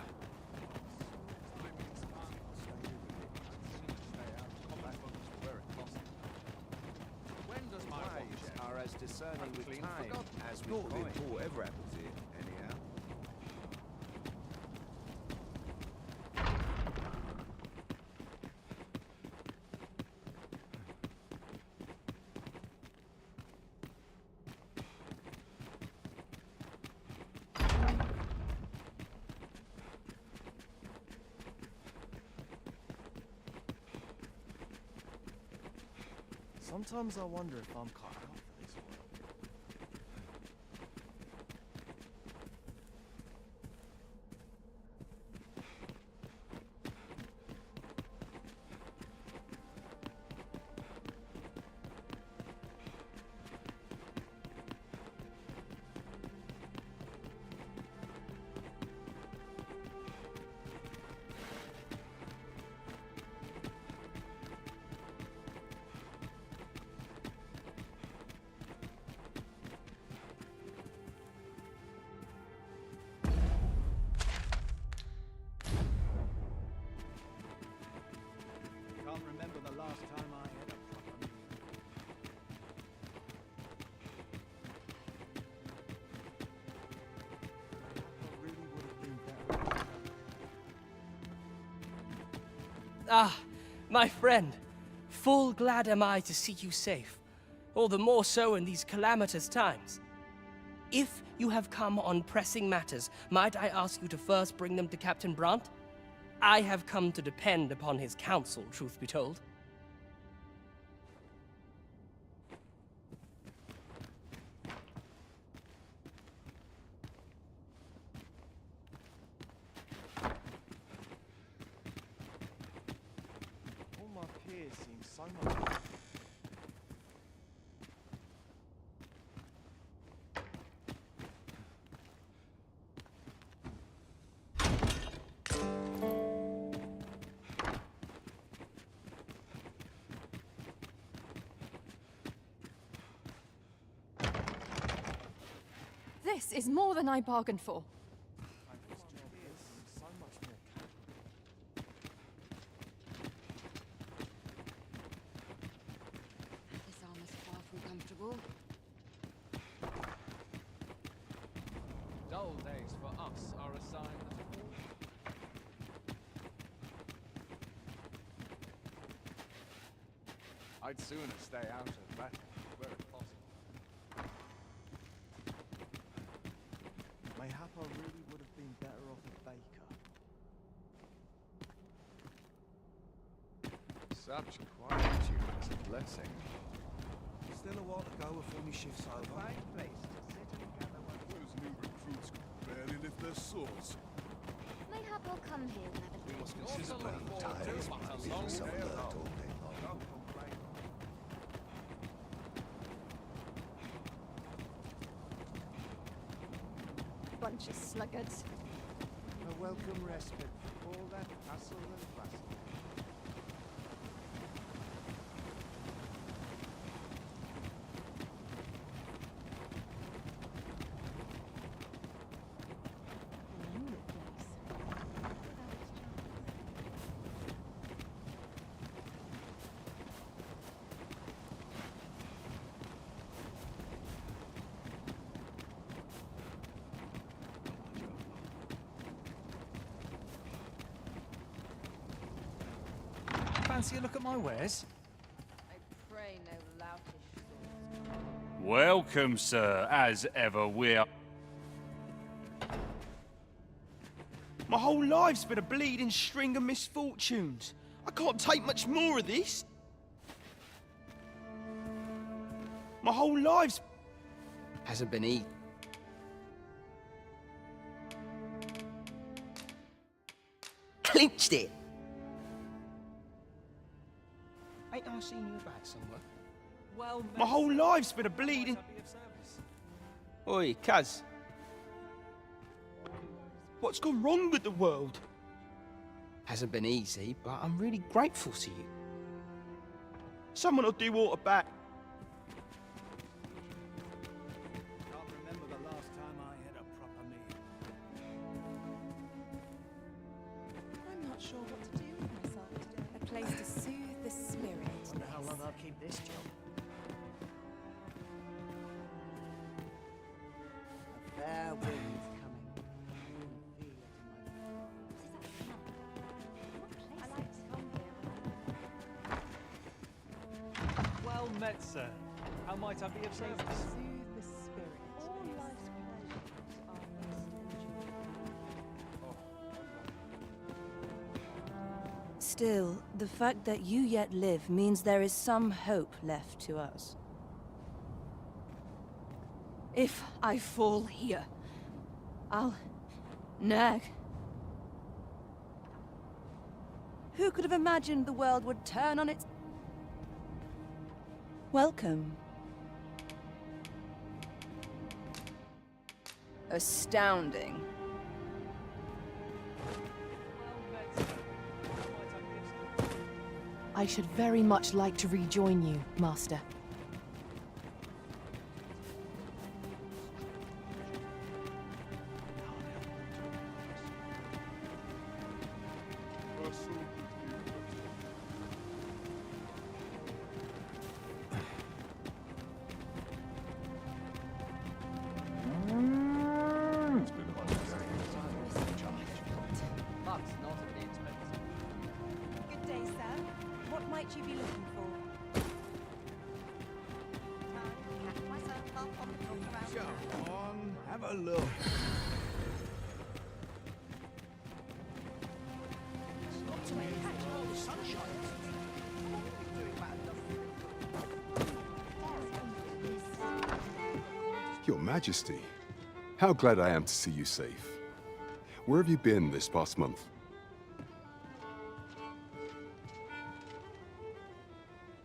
Are as discerning with time as with coin. Whatever happens here, anyhow. Sometimes I wonder if I'm cut out for this world. Can't remember the last time I had a proper meal. I really would have been better.
Ah, my friend. Full glad am I to see you safe. All the more so in these calamitous times. If you have come on pressing matters, might I ask you to first bring them to Captain Brant? I have come to depend upon his counsel, truth be told.
All my peers seem so much.
This is more than I bargained for.
This armor's far from comfortable.
Dull days for us are a sign that I'd sooner stay out of battle where it's possible.
Mayhap I really would have been better off a baker.
Such quietude is a blessing.
Still a while to go before my shift's over.
Those new recruits can barely lift their swords.
Mayhap I'll come here whenever.
We must consider
Brain tires might be for some alert all day long.
Bunch of sluggards.
A welcome respite from all that hustle and bustle.
Fancy a look at my wares?
I pray no loutish thoughts.
Welcome, sir, as ever we're...
My whole life's been a bleeding string of misfortunes. I can't take much more of this. My whole life's... hasn't been eaten. Clinched it. Ain't I seen you about somewhere?
Well,
my whole life's been a bleeding... Oi, cuz. What's gone wrong with the world? Hasn't been easy, but I'm really grateful to you. Someone will do water back.
Can't remember the last time I had a proper meal.
I'm not sure what to do with myself today. A place to soothe the spirit.
Wonder how long I'll keep this job. A fair wind's coming. I can feel it in my
Well met, sir. How might I be of service?
Soothe the spirit. All life's pleasures are
Still, the fact that you yet live means there is some hope left to us.
If I fall here, I'll nag.
Who could have imagined the world would turn on its... Welcome.
Astounding.
I should very much like to rejoin you, Master.
Good day, sir. What might you be looking for?
Come on, have a look.
Your Majesty, how glad I am to see you safe. Where have you been this past month?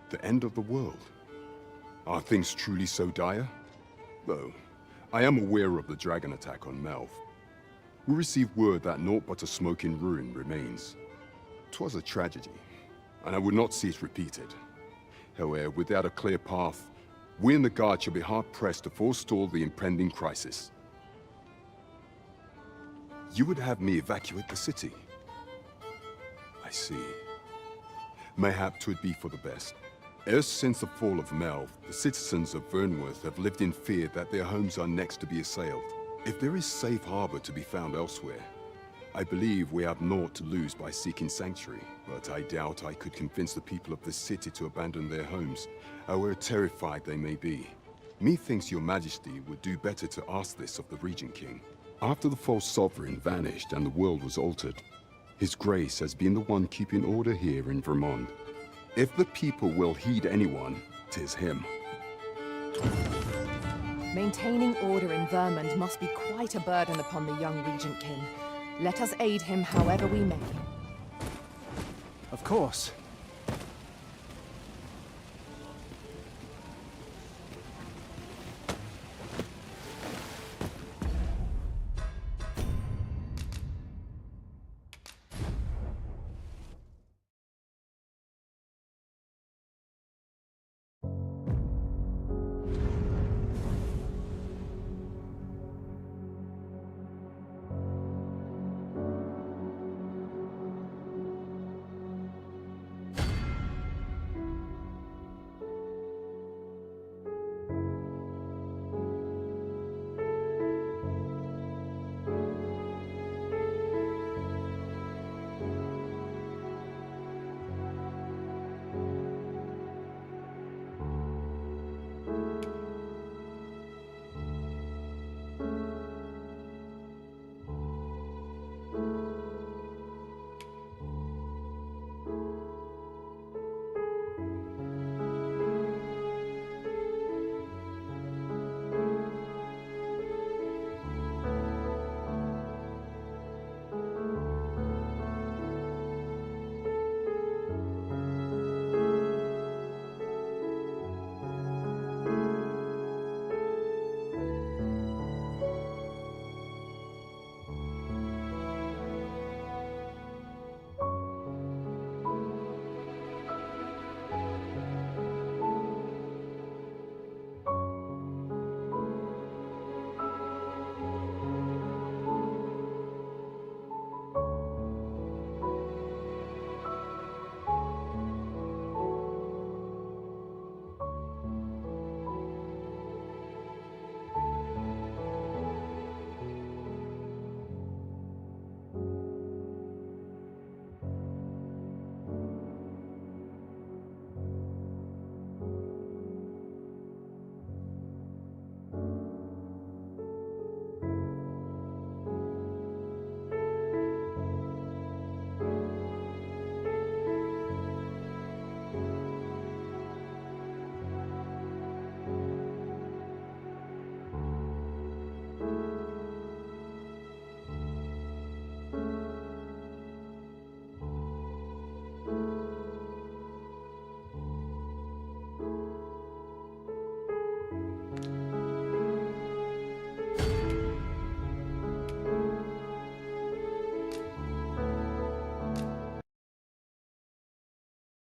The end of the world? Are things truly so dire? Though, I am aware of the dragon attack on Melve. We received word that naught but a smoking ruin remains. 'Twas a tragedy, and I would not see it repeated. However, without a clear path, we in the Guard shall be hard-pressed to forestall the impending crisis. You would have me evacuate the city? I see. Mayhap 'twould be for the best. Ever since the fall of Melve, the citizens of Vernworth have lived in fear that their homes are next to be assailed. If there is safe harbor to be found elsewhere, I believe we have naught to lose by seeking sanctuary, but I doubt I could convince the people of this city to abandon their homes, however terrified they may be. Methinks your Majesty would do better to ask this of the Regent King. After the false sovereign vanished and the world was altered, His Grace has been the one keeping order here in Vermont. If the people will heed anyone, 'tis him.
Maintaining order in Vermund must be quite a burden upon the young Regent King. Let us aid him however we may.
Of course.